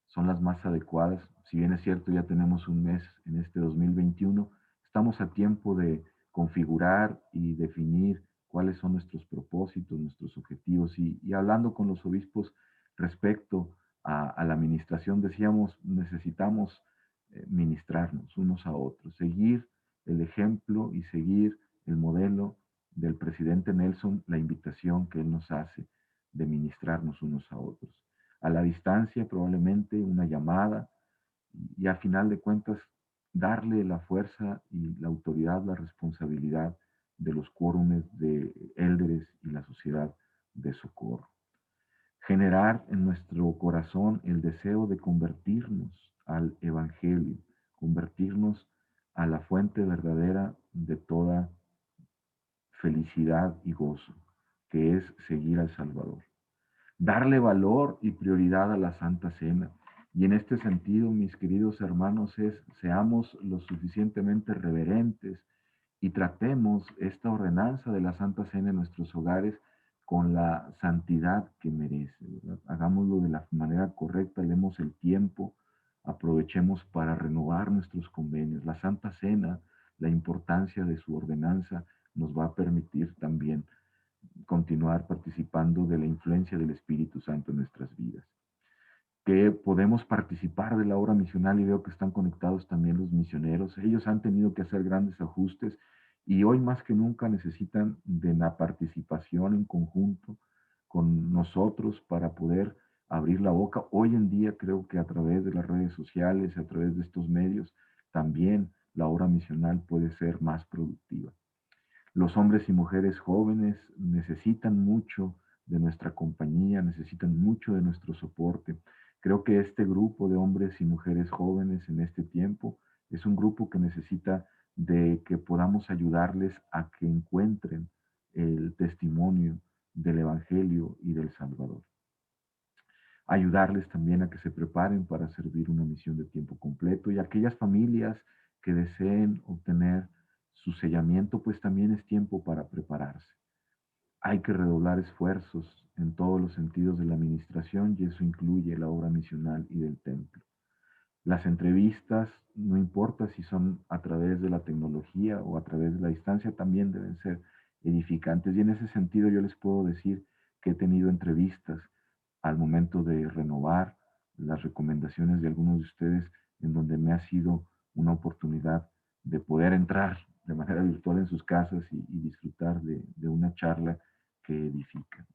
son las más adecuadas. Si bien es cierto, ya tenemos un mes en este 2021, estamos a tiempo de configurar y definir cuáles son nuestros propósitos, nuestros objetivos. Y hablando con los obispos respecto a la administración, decíamos, necesitamos ministrarnos unos a otros, seguir el ejemplo y seguir el modelo del presidente Nelson, la invitación que él nos hace de ministrarnos unos a otros. A la distancia, probablemente una llamada y a final de cuentas darle la fuerza y la autoridad, la responsabilidad de los quórumes de élderes y la sociedad de socorro. Generar en nuestro corazón el deseo de convertirnos al Evangelio, convertirnos a la fuente verdadera de toda felicidad y gozo, que es seguir al Salvador. Darle valor y prioridad a la Santa Cena. Y en este sentido, mis queridos hermanos, seamos lo suficientemente reverentes y tratemos esta ordenanza de la Santa Cena en nuestros hogares con la santidad que merece, ¿verdad? Hagámoslo de la manera correcta, demos el tiempo, aprovechemos para renovar nuestros convenios. La Santa Cena, la importancia de su ordenanza, nos va a permitir también continuar participando de la influencia del Espíritu Santo en nuestras vidas. Que podemos participar de la obra misional y veo que están conectados también los misioneros. Ellos han tenido que hacer grandes ajustes y hoy más que nunca necesitan de la participación en conjunto con nosotros para poder abrir la boca. Hoy en día creo que a través de las redes sociales, a través de estos medios, también la obra misional puede ser más productiva. Los hombres y mujeres jóvenes necesitan mucho de nuestra compañía, necesitan mucho de nuestro soporte. Creo que este grupo de hombres y mujeres jóvenes en este tiempo es un grupo que necesita de que podamos ayudarles a que encuentren el testimonio del Evangelio y del Salvador. Ayudarles también a que se preparen para servir una misión de tiempo completo y aquellas familias que deseen obtener su sellamiento, pues también es tiempo para prepararse. Hay que redoblar esfuerzos en todos los sentidos de la administración y eso incluye la obra misional y del templo. Las entrevistas, no importa si son a través de la tecnología o a través de la distancia, también deben ser edificantes. Y en ese sentido yo les puedo decir que he tenido entrevistas al momento de renovar las recomendaciones de algunos de ustedes, en donde me ha sido una oportunidad de poder entrar de manera virtual en sus casas y disfrutar de una charla que edifica.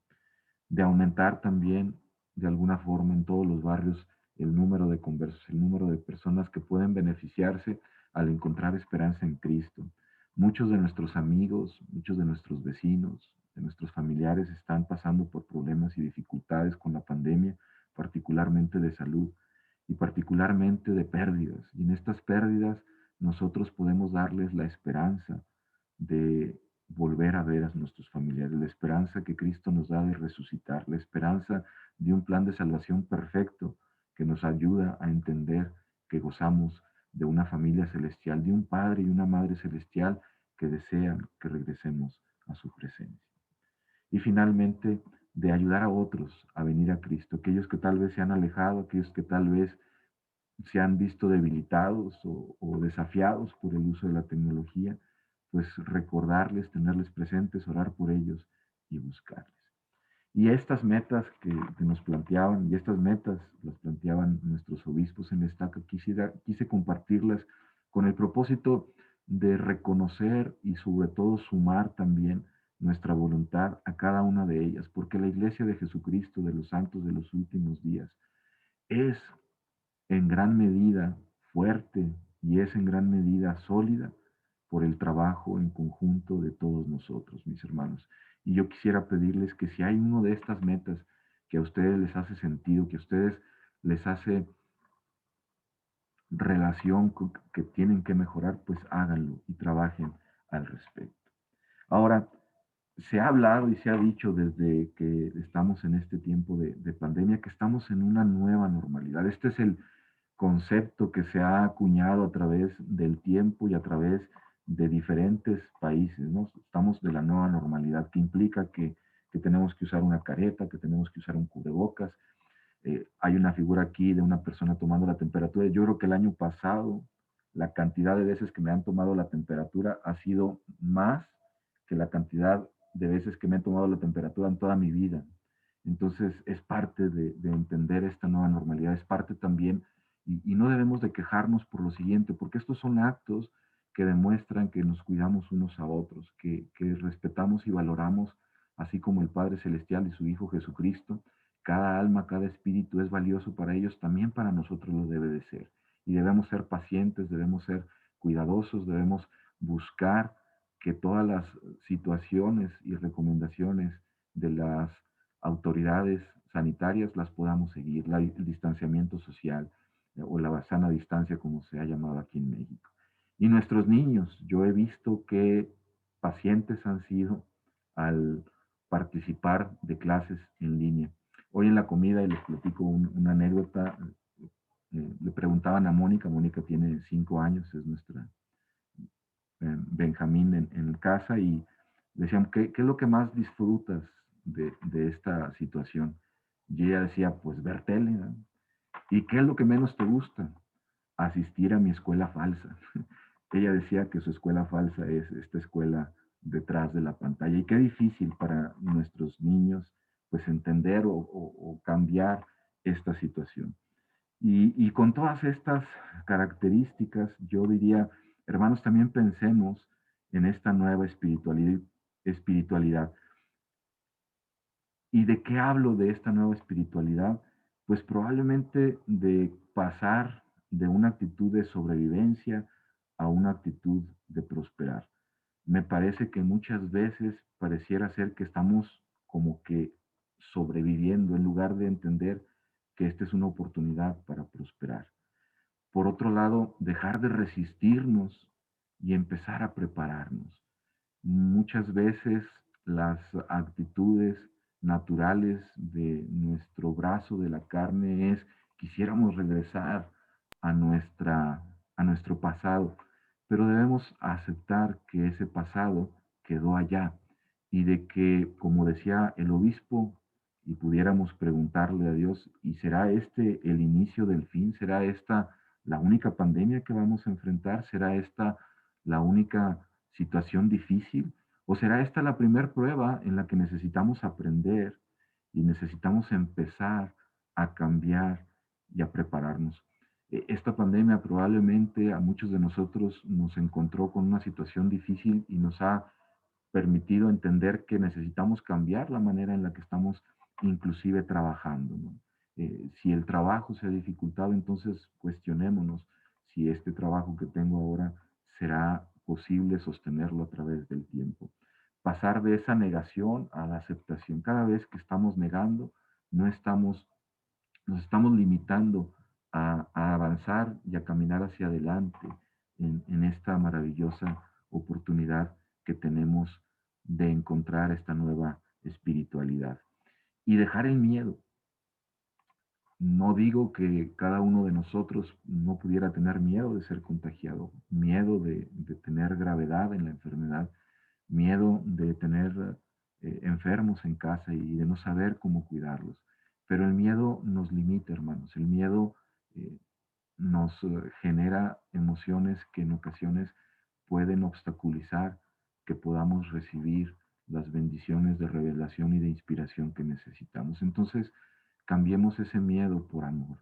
De aumentar también de alguna forma en todos los barrios el número de conversos, el número de personas que pueden beneficiarse al encontrar esperanza en Cristo. Muchos de nuestros amigos, muchos de nuestros vecinos, de nuestros familiares están pasando por problemas y dificultades con la pandemia, particularmente de salud y particularmente de pérdidas. Y en estas pérdidas nosotros podemos darles la esperanza de volver a ver a nuestros familiares, la esperanza que Cristo nos da de resucitar, la esperanza de un plan de salvación perfecto que nos ayuda a entender que gozamos de una familia celestial, de un Padre y una Madre celestial que desean que regresemos a su presencia. Y finalmente, de ayudar a otros a venir a Cristo, aquellos que tal vez se han alejado, aquellos que tal vez se han visto debilitados o desafiados por el uso de la tecnología, pues recordarles, tenerles presentes, orar por ellos y buscarles. Y estas metas que nos planteaban, y estas metas las planteaban nuestros obispos en Estaca, quise compartirlas con el propósito de reconocer y sobre todo sumar también nuestra voluntad a cada una de ellas, porque la Iglesia de Jesucristo de los Santos de los Últimos Días es en gran medida fuerte y es en gran medida sólida por el trabajo en conjunto de todos nosotros, mis hermanos. Y yo quisiera pedirles que si hay uno de estas metas que a ustedes les hace sentido, que a ustedes les hace relación con que tienen que mejorar, pues háganlo y trabajen al respecto. Ahora, se ha hablado y se ha dicho desde que estamos en este tiempo de pandemia que estamos en una nueva normalidad. Este es el concepto que se ha acuñado a través del tiempo y a través de diferentes países, ¿no? Estamos de la nueva normalidad, que implica que tenemos que usar una careta, que tenemos que usar un cubrebocas. Hay una figura aquí de una persona tomando la temperatura. Yo creo que el año pasado la cantidad de veces que me han tomado la temperatura ha sido más que la cantidad de veces que me han tomado la temperatura en toda mi vida. Entonces es parte de entender esta nueva normalidad, es parte también, y no debemos de quejarnos por lo siguiente, porque estos son actos que demuestran que nos cuidamos unos a otros, que respetamos y valoramos, así como el Padre Celestial y su Hijo Jesucristo. Cada alma, cada espíritu es valioso para ellos, también para nosotros lo debe de ser. Y debemos ser pacientes, debemos ser cuidadosos, debemos buscar que todas las situaciones y recomendaciones de las autoridades sanitarias las podamos seguir, el distanciamiento social o la sana distancia como se ha llamado aquí en México. Y nuestros niños, yo he visto que pacientes han sido al participar de clases en línea. Hoy en la comida, y les platico una anécdota, le preguntaban a Mónica tiene 5 años, es nuestra Benjamín en casa, y decían, ¿qué es lo que más disfrutas de esta situación? Y ella decía, pues ver tele, ¿no? ¿Y qué es lo que menos te gusta? Asistir a mi escuela falsa. Ella decía que su escuela falsa es esta escuela detrás de la pantalla. Y qué difícil para nuestros niños pues entender o cambiar esta situación. Y con todas estas características, yo diría, hermanos, también pensemos en esta nueva espiritualidad. ¿Y de qué hablo de esta nueva espiritualidad? Pues probablemente de pasar de una actitud de sobrevivencia a una actitud de prosperar. Me parece que muchas veces pareciera ser que estamos como que sobreviviendo en lugar de entender que esta es una oportunidad para prosperar. Por otro lado, dejar de resistirnos y empezar a prepararnos. Muchas veces las actitudes naturales de nuestro brazo de la carne es quisiéramos regresar a nuestro pasado, pero debemos aceptar que ese pasado quedó allá y de que, como decía el obispo, y pudiéramos preguntarle a Dios, ¿y será este el inicio del fin? ¿Será esta la única pandemia que vamos a enfrentar? ¿Será esta la única situación difícil? ¿O será esta la primera prueba en la que necesitamos aprender y necesitamos empezar a cambiar y a prepararnos. Esta pandemia probablemente a muchos de nosotros nos encontró con una situación difícil y nos ha permitido entender que necesitamos cambiar la manera en la que estamos inclusive trabajando, ¿no? Si el trabajo se ha dificultado, entonces cuestionémonos si este trabajo que tengo ahora será posible sostenerlo a través del tiempo. Pasar de esa negación a la aceptación. Cada vez que estamos negando, no estamos, nos estamos limitando a avanzar y a caminar hacia adelante en esta maravillosa oportunidad que tenemos de encontrar esta nueva espiritualidad. Y dejar el miedo. No digo que cada uno de nosotros no pudiera tener miedo de ser contagiado, miedo de tener gravedad en la enfermedad, miedo de tener enfermos en casa y de no saber cómo cuidarlos. Pero el miedo nos limita, hermanos. El miedo nos genera emociones que en ocasiones pueden obstaculizar que podamos recibir las bendiciones de revelación y de inspiración que necesitamos. Entonces, cambiemos ese miedo por amor.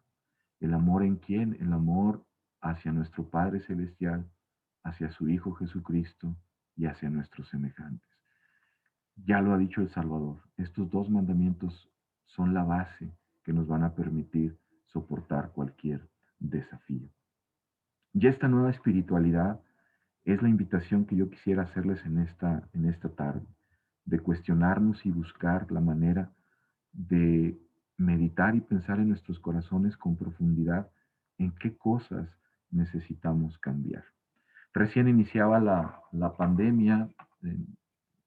¿El amor en quién? El amor hacia nuestro Padre Celestial, hacia su Hijo Jesucristo y hacia nuestros semejantes. Ya lo ha dicho el Salvador, estos dos mandamientos son la base que nos van a permitir soportar cualquier desafío. Y esta nueva espiritualidad es la invitación que yo quisiera hacerles en esta tarde, de cuestionarnos y buscar la manera de meditar y pensar en nuestros corazones con profundidad en qué cosas necesitamos cambiar. Recién iniciaba la pandemia,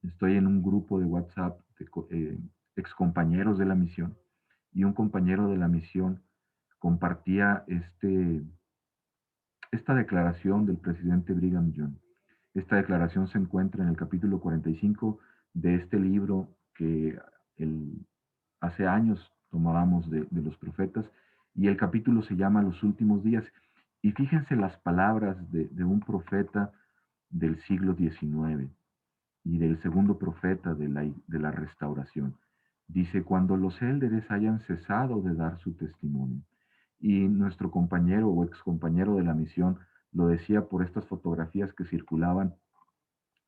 estoy en un grupo de WhatsApp de excompañeros de la misión, y un compañero de la misión compartía esta declaración del presidente Brigham Young. Esta declaración se encuentra en el capítulo 45 de este libro que hace años tomábamos de los profetas, y el capítulo se llama Los últimos días. Y fíjense las palabras de un profeta del siglo XIX y del segundo profeta de la restauración. Dice, cuando los élderes hayan cesado de dar su testimonio. Y nuestro compañero o excompañero de la misión lo decía por estas fotografías que circulaban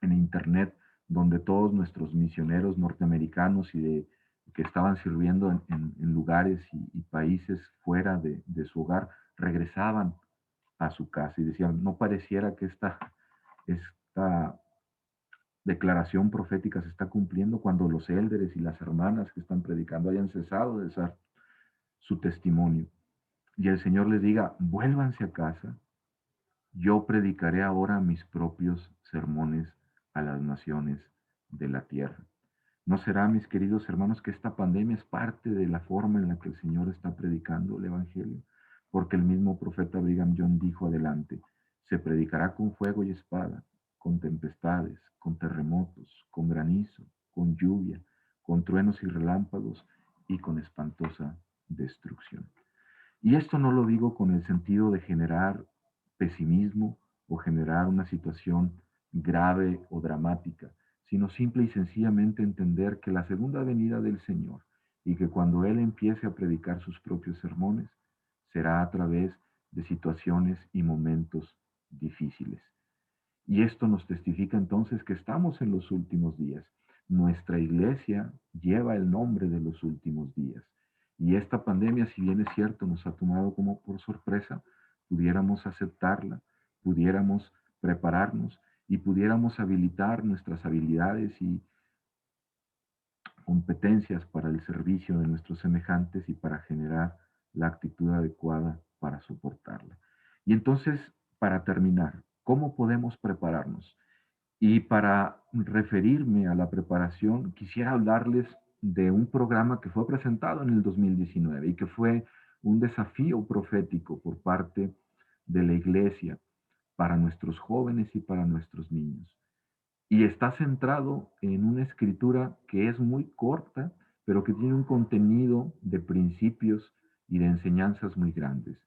en internet, donde todos nuestros misioneros norteamericanos que estaban sirviendo en lugares y países fuera de su hogar, regresaban a su casa y decían, no pareciera que esta declaración profética se está cumpliendo cuando los élderes y las hermanas que están predicando hayan cesado de dar su testimonio. Y el Señor les diga, vuélvanse a casa, yo predicaré ahora mis propios sermones a las naciones de la tierra. ¿No será, mis queridos hermanos, que esta pandemia es parte de la forma en la que el Señor está predicando el Evangelio? Porque el mismo profeta Brigham Young dijo adelante, se predicará con fuego y espada, con tempestades, con terremotos, con granizo, con lluvia, con truenos y relámpagos y con espantosa destrucción. Y esto no lo digo con el sentido de generar pesimismo o generar una situación grave o dramática, sino simple y sencillamente entender que la segunda venida del Señor y que cuando Él empiece a predicar sus propios sermones, será a través de situaciones y momentos difíciles. Y esto nos testifica entonces que estamos en los últimos días. Nuestra iglesia lleva el nombre de los últimos días. Y esta pandemia, si bien es cierto, nos ha tomado como por sorpresa, pudiéramos aceptarla, pudiéramos prepararnos y pudiéramos habilitar nuestras habilidades y competencias para el servicio de nuestros semejantes y para generar la actitud adecuada para soportarla. Y entonces, para terminar, ¿cómo podemos prepararnos? Y para referirme a la preparación, quisiera hablarles de un programa que fue presentado en el 2019 y que fue un desafío profético por parte de la iglesia para nuestros jóvenes y para nuestros niños. Y está centrado en una escritura que es muy corta, pero que tiene un contenido de principios y de enseñanzas muy grandes.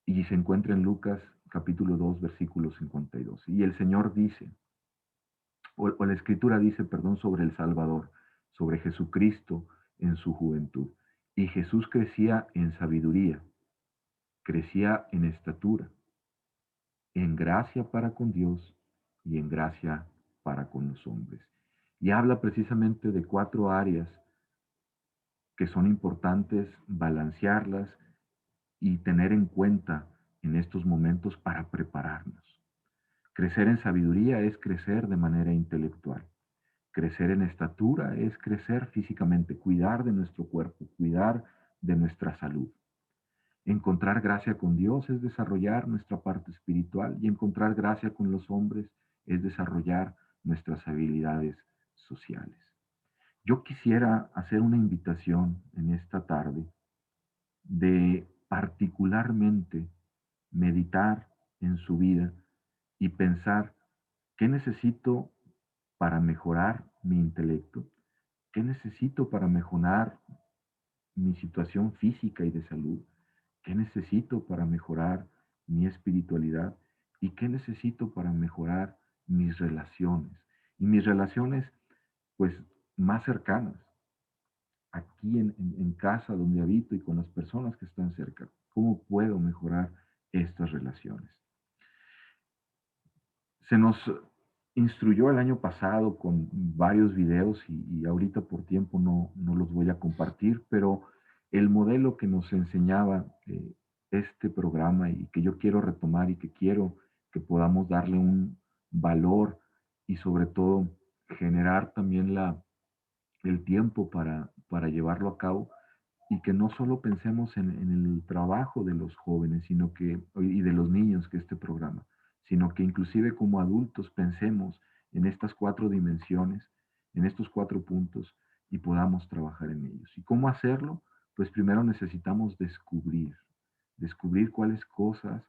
Y se encuentra en Lucas capítulo 2, versículo 52. Y el Señor dice, o la escritura dice, perdón, sobre el Salvador, sobre Jesucristo, en su juventud. Y Jesús crecía en sabiduría, crecía en estatura, en gracia para con Dios y en gracia para con los hombres. Y habla precisamente de 4 áreas que son importantes balancearlas y tener en cuenta en estos momentos para prepararnos. Crecer en sabiduría es crecer de manera intelectual. Crecer en estatura es crecer físicamente, cuidar de nuestro cuerpo, cuidar de nuestra salud. Encontrar gracia con Dios es desarrollar nuestra parte espiritual, y encontrar gracia con los hombres es desarrollar nuestras habilidades sociales. Yo quisiera hacer una invitación en esta tarde de particularmente meditar en su vida y pensar qué necesito para mejorar mi intelecto, qué necesito para mejorar mi situación física y de salud, qué necesito para mejorar mi espiritualidad y qué necesito para mejorar mis relaciones. Y mis relaciones, pues, más cercanas, aquí en casa donde habito y con las personas que están cerca. ¿Cómo puedo mejorar estas relaciones? Se nos instruyó el año pasado con varios videos y ahorita por tiempo no los voy a compartir, pero el modelo que nos enseñaba este programa y que yo quiero retomar y que quiero que podamos darle un valor y sobre todo generar también el tiempo para llevarlo a cabo, y que no solo pensemos en el trabajo de los jóvenes y de los niños que este programa, sino que inclusive como adultos pensemos en estas 4 dimensiones, en estos 4 puntos, y podamos trabajar en ellos. ¿Y cómo hacerlo? Pues primero necesitamos descubrir cuáles cosas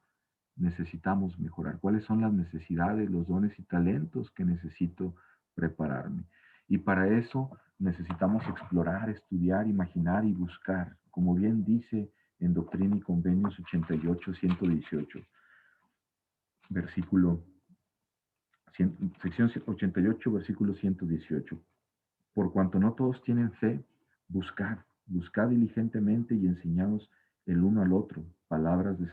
necesitamos mejorar, cuáles son las necesidades, los dones y talentos que necesito prepararme. Y para eso necesitamos explorar, estudiar, imaginar y buscar, como bien dice en Doctrina y Convenios 88-118, sección 88, versículo 118. Por cuanto no todos tienen fe, buscad diligentemente y enseñaos el uno al otro palabras de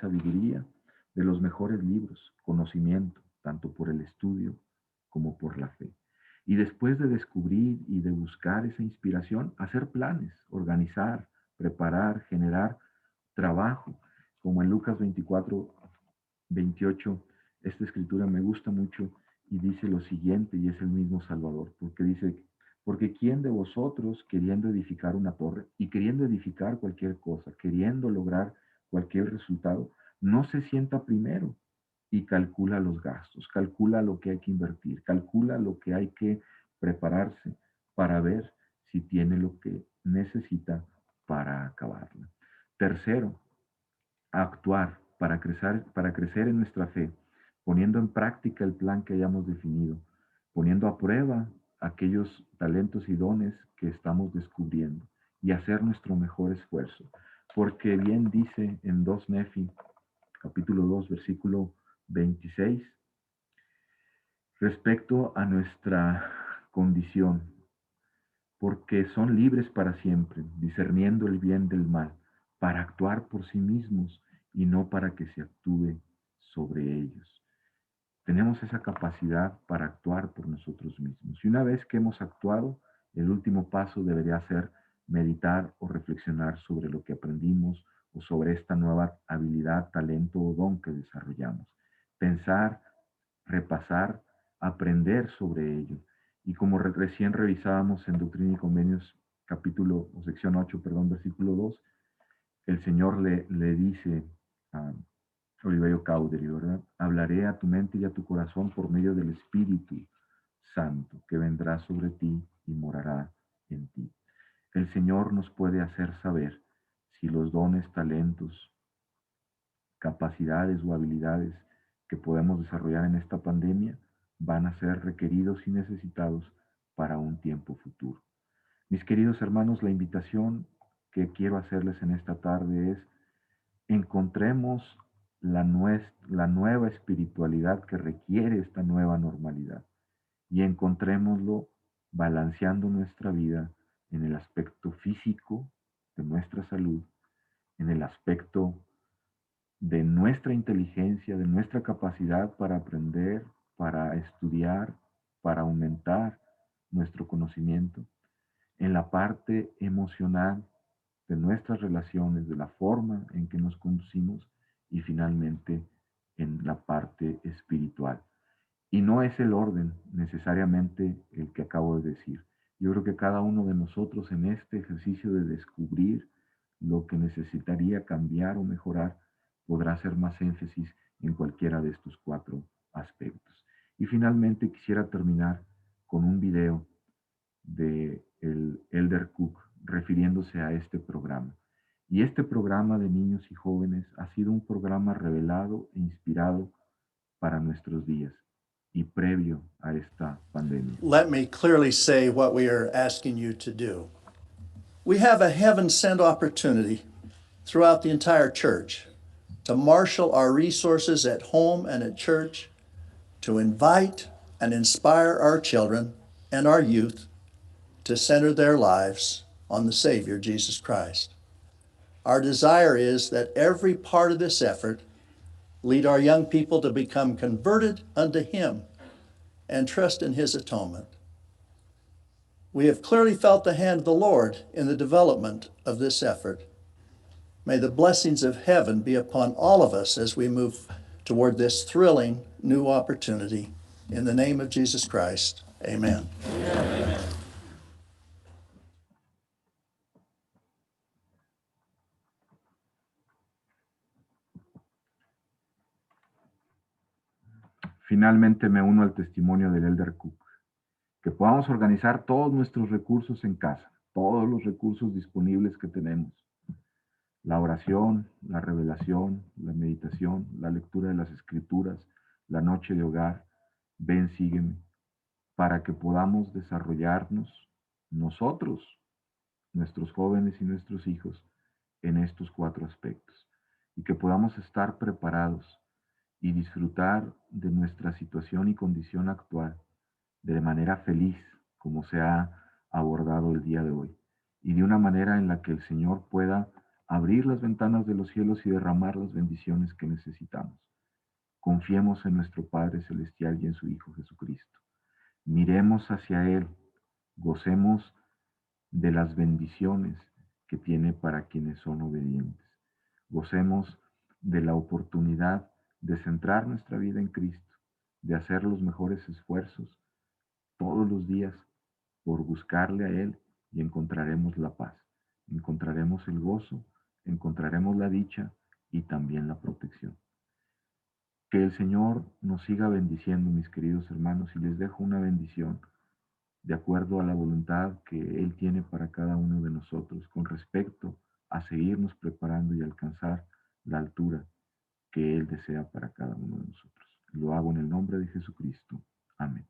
sabiduría de los mejores libros, conocimiento, tanto por el estudio como por la fe. Y después de descubrir y de buscar esa inspiración, hacer planes, organizar, preparar, generar trabajo, como en Lucas 24-28, esta escritura me gusta mucho y dice lo siguiente, y es el mismo Salvador, porque dice, porque ¿quién de vosotros, queriendo edificar una torre y queriendo edificar cualquier cosa, queriendo lograr cualquier resultado, no se sienta primero y calcula los gastos, calcula lo que hay que invertir, calcula lo que hay que prepararse para ver si tiene lo que necesita para acabarla? Tercero, actuar para crecer en nuestra fe, poniendo en práctica el plan que hayamos definido, poniendo a prueba aquellos talentos y dones que estamos descubriendo y hacer nuestro mejor esfuerzo. Porque bien dice en 2 Nefi, capítulo 2, versículo 26, respecto a nuestra condición, porque son libres para siempre, discerniendo el bien del mal, para actuar por sí mismos y no para que se actúe sobre ellos. Tenemos esa capacidad para actuar por nosotros mismos. Y una vez que hemos actuado, el último paso debería ser meditar o reflexionar sobre lo que aprendimos o sobre esta nueva habilidad, talento o don que desarrollamos. Pensar, repasar, aprender sobre ello. Y como recién revisábamos en Doctrina y Convenios, sección 8, versículo 2, el Señor le dice a Oliverio Caudry, ¿verdad? Hablaré a tu mente y a tu corazón por medio del Espíritu Santo, que vendrá sobre ti y morará en ti. El Señor nos puede hacer saber si los dones, talentos, capacidades o habilidades que podemos desarrollar en esta pandemia van a ser requeridos y necesitados para un tiempo futuro. Mis queridos hermanos, la invitación que quiero hacerles en esta tarde es: encontremos la nueva espiritualidad que requiere esta nueva normalidad, y encontrémoslo balanceando nuestra vida en el aspecto físico de nuestra salud, en el aspecto de nuestra inteligencia, de nuestra capacidad para aprender, para estudiar, para aumentar nuestro conocimiento, en la parte emocional de nuestras relaciones, de la forma en que nos conducimos y finalmente en la parte espiritual. Y no es el orden necesariamente el que acabo de decir. Yo creo que cada uno de nosotros en este ejercicio de descubrir lo que necesitaría cambiar o mejorar podrá hacer más énfasis en cualquiera de estos 4 aspectos. Y finalmente quisiera terminar con un video de el Elder Cook refiriéndose a este programa. Y este programa de niños y jóvenes ha sido un programa revelado e inspirado para nuestros días y previo a esta pandemia. Let me clearly say what we are asking you to do. We have a heaven-sent opportunity throughout the entire church to marshal our resources at home and at church to invite and inspire our children and our youth to center their lives on the Savior, Jesus Christ. Our desire is that every part of this effort lead our young people to become converted unto Him and trust in His atonement. We have clearly felt the hand of the Lord in the development of this effort. May the blessings of heaven be upon all of us as we move toward this thrilling new opportunity. In the name of Jesus Christ, amen. Amen. Finalmente me uno al testimonio del Elder Cook, que podamos organizar todos nuestros recursos en casa, todos los recursos disponibles que tenemos. La oración, la revelación, la meditación, la lectura de las escrituras, la noche de hogar, ven, sígueme, para que podamos desarrollarnos nosotros, nuestros jóvenes y nuestros hijos, en estos 4 aspectos, y que podamos estar preparados y disfrutar de nuestra situación y condición actual de manera feliz, como se ha abordado el día de hoy, y de una manera en la que el Señor pueda abrir las ventanas de los cielos y derramar las bendiciones que necesitamos. Confiemos en nuestro Padre Celestial y en su Hijo Jesucristo. Miremos hacia Él, gocemos de las bendiciones que tiene para quienes son obedientes. Gocemos de la oportunidad de centrar nuestra vida en Cristo, de hacer los mejores esfuerzos todos los días por buscarle a Él y encontraremos la paz, encontraremos el gozo, encontraremos la dicha y también la protección. Que el Señor nos siga bendiciendo, mis queridos hermanos, y les dejo una bendición de acuerdo a la voluntad que Él tiene para cada uno de nosotros con respecto a seguirnos preparando y alcanzar la altura que Él desea para cada uno de nosotros. Lo hago en el nombre de Jesucristo. Amén.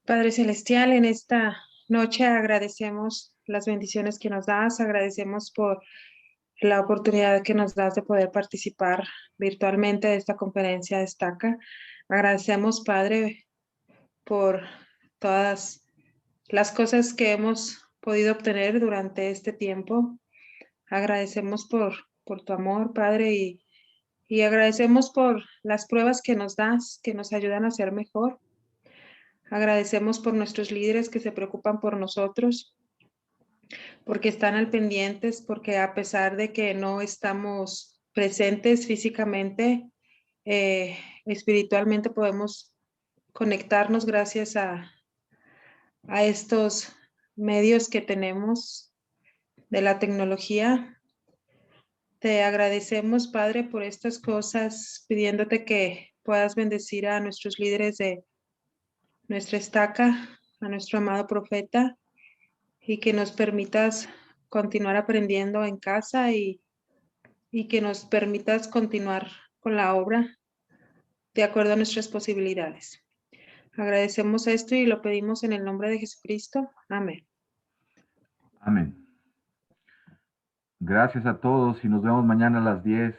Padre Celestial, en esta noche agradecemos las bendiciones que nos das, agradecemos por la oportunidad que nos das de poder participar virtualmente de esta conferencia Destaca. Agradecemos, Padre, por todas las cosas que hemos podido obtener durante este tiempo. Agradecemos por tu amor, Padre, y agradecemos por las pruebas que nos das, que nos ayudan a ser mejor. Agradecemos por nuestros líderes que se preocupan por nosotros, porque están al pendientes, porque a pesar de que no estamos presentes físicamente, espiritualmente podemos conectarnos gracias a estos medios que tenemos de la tecnología. Te agradecemos, Padre, por estas cosas, pidiéndote que puedas bendecir a nuestros líderes de nuestra estaca, a nuestro amado profeta, y que nos permitas continuar aprendiendo en casa y que nos permitas continuar con la obra de acuerdo a nuestras posibilidades. Agradecemos esto y lo pedimos en el nombre de Jesucristo. Amén. Amén. Gracias a todos y nos vemos mañana a las 10.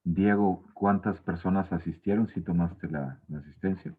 Diego, ¿cuántas personas asistieron si tomaste la asistencia?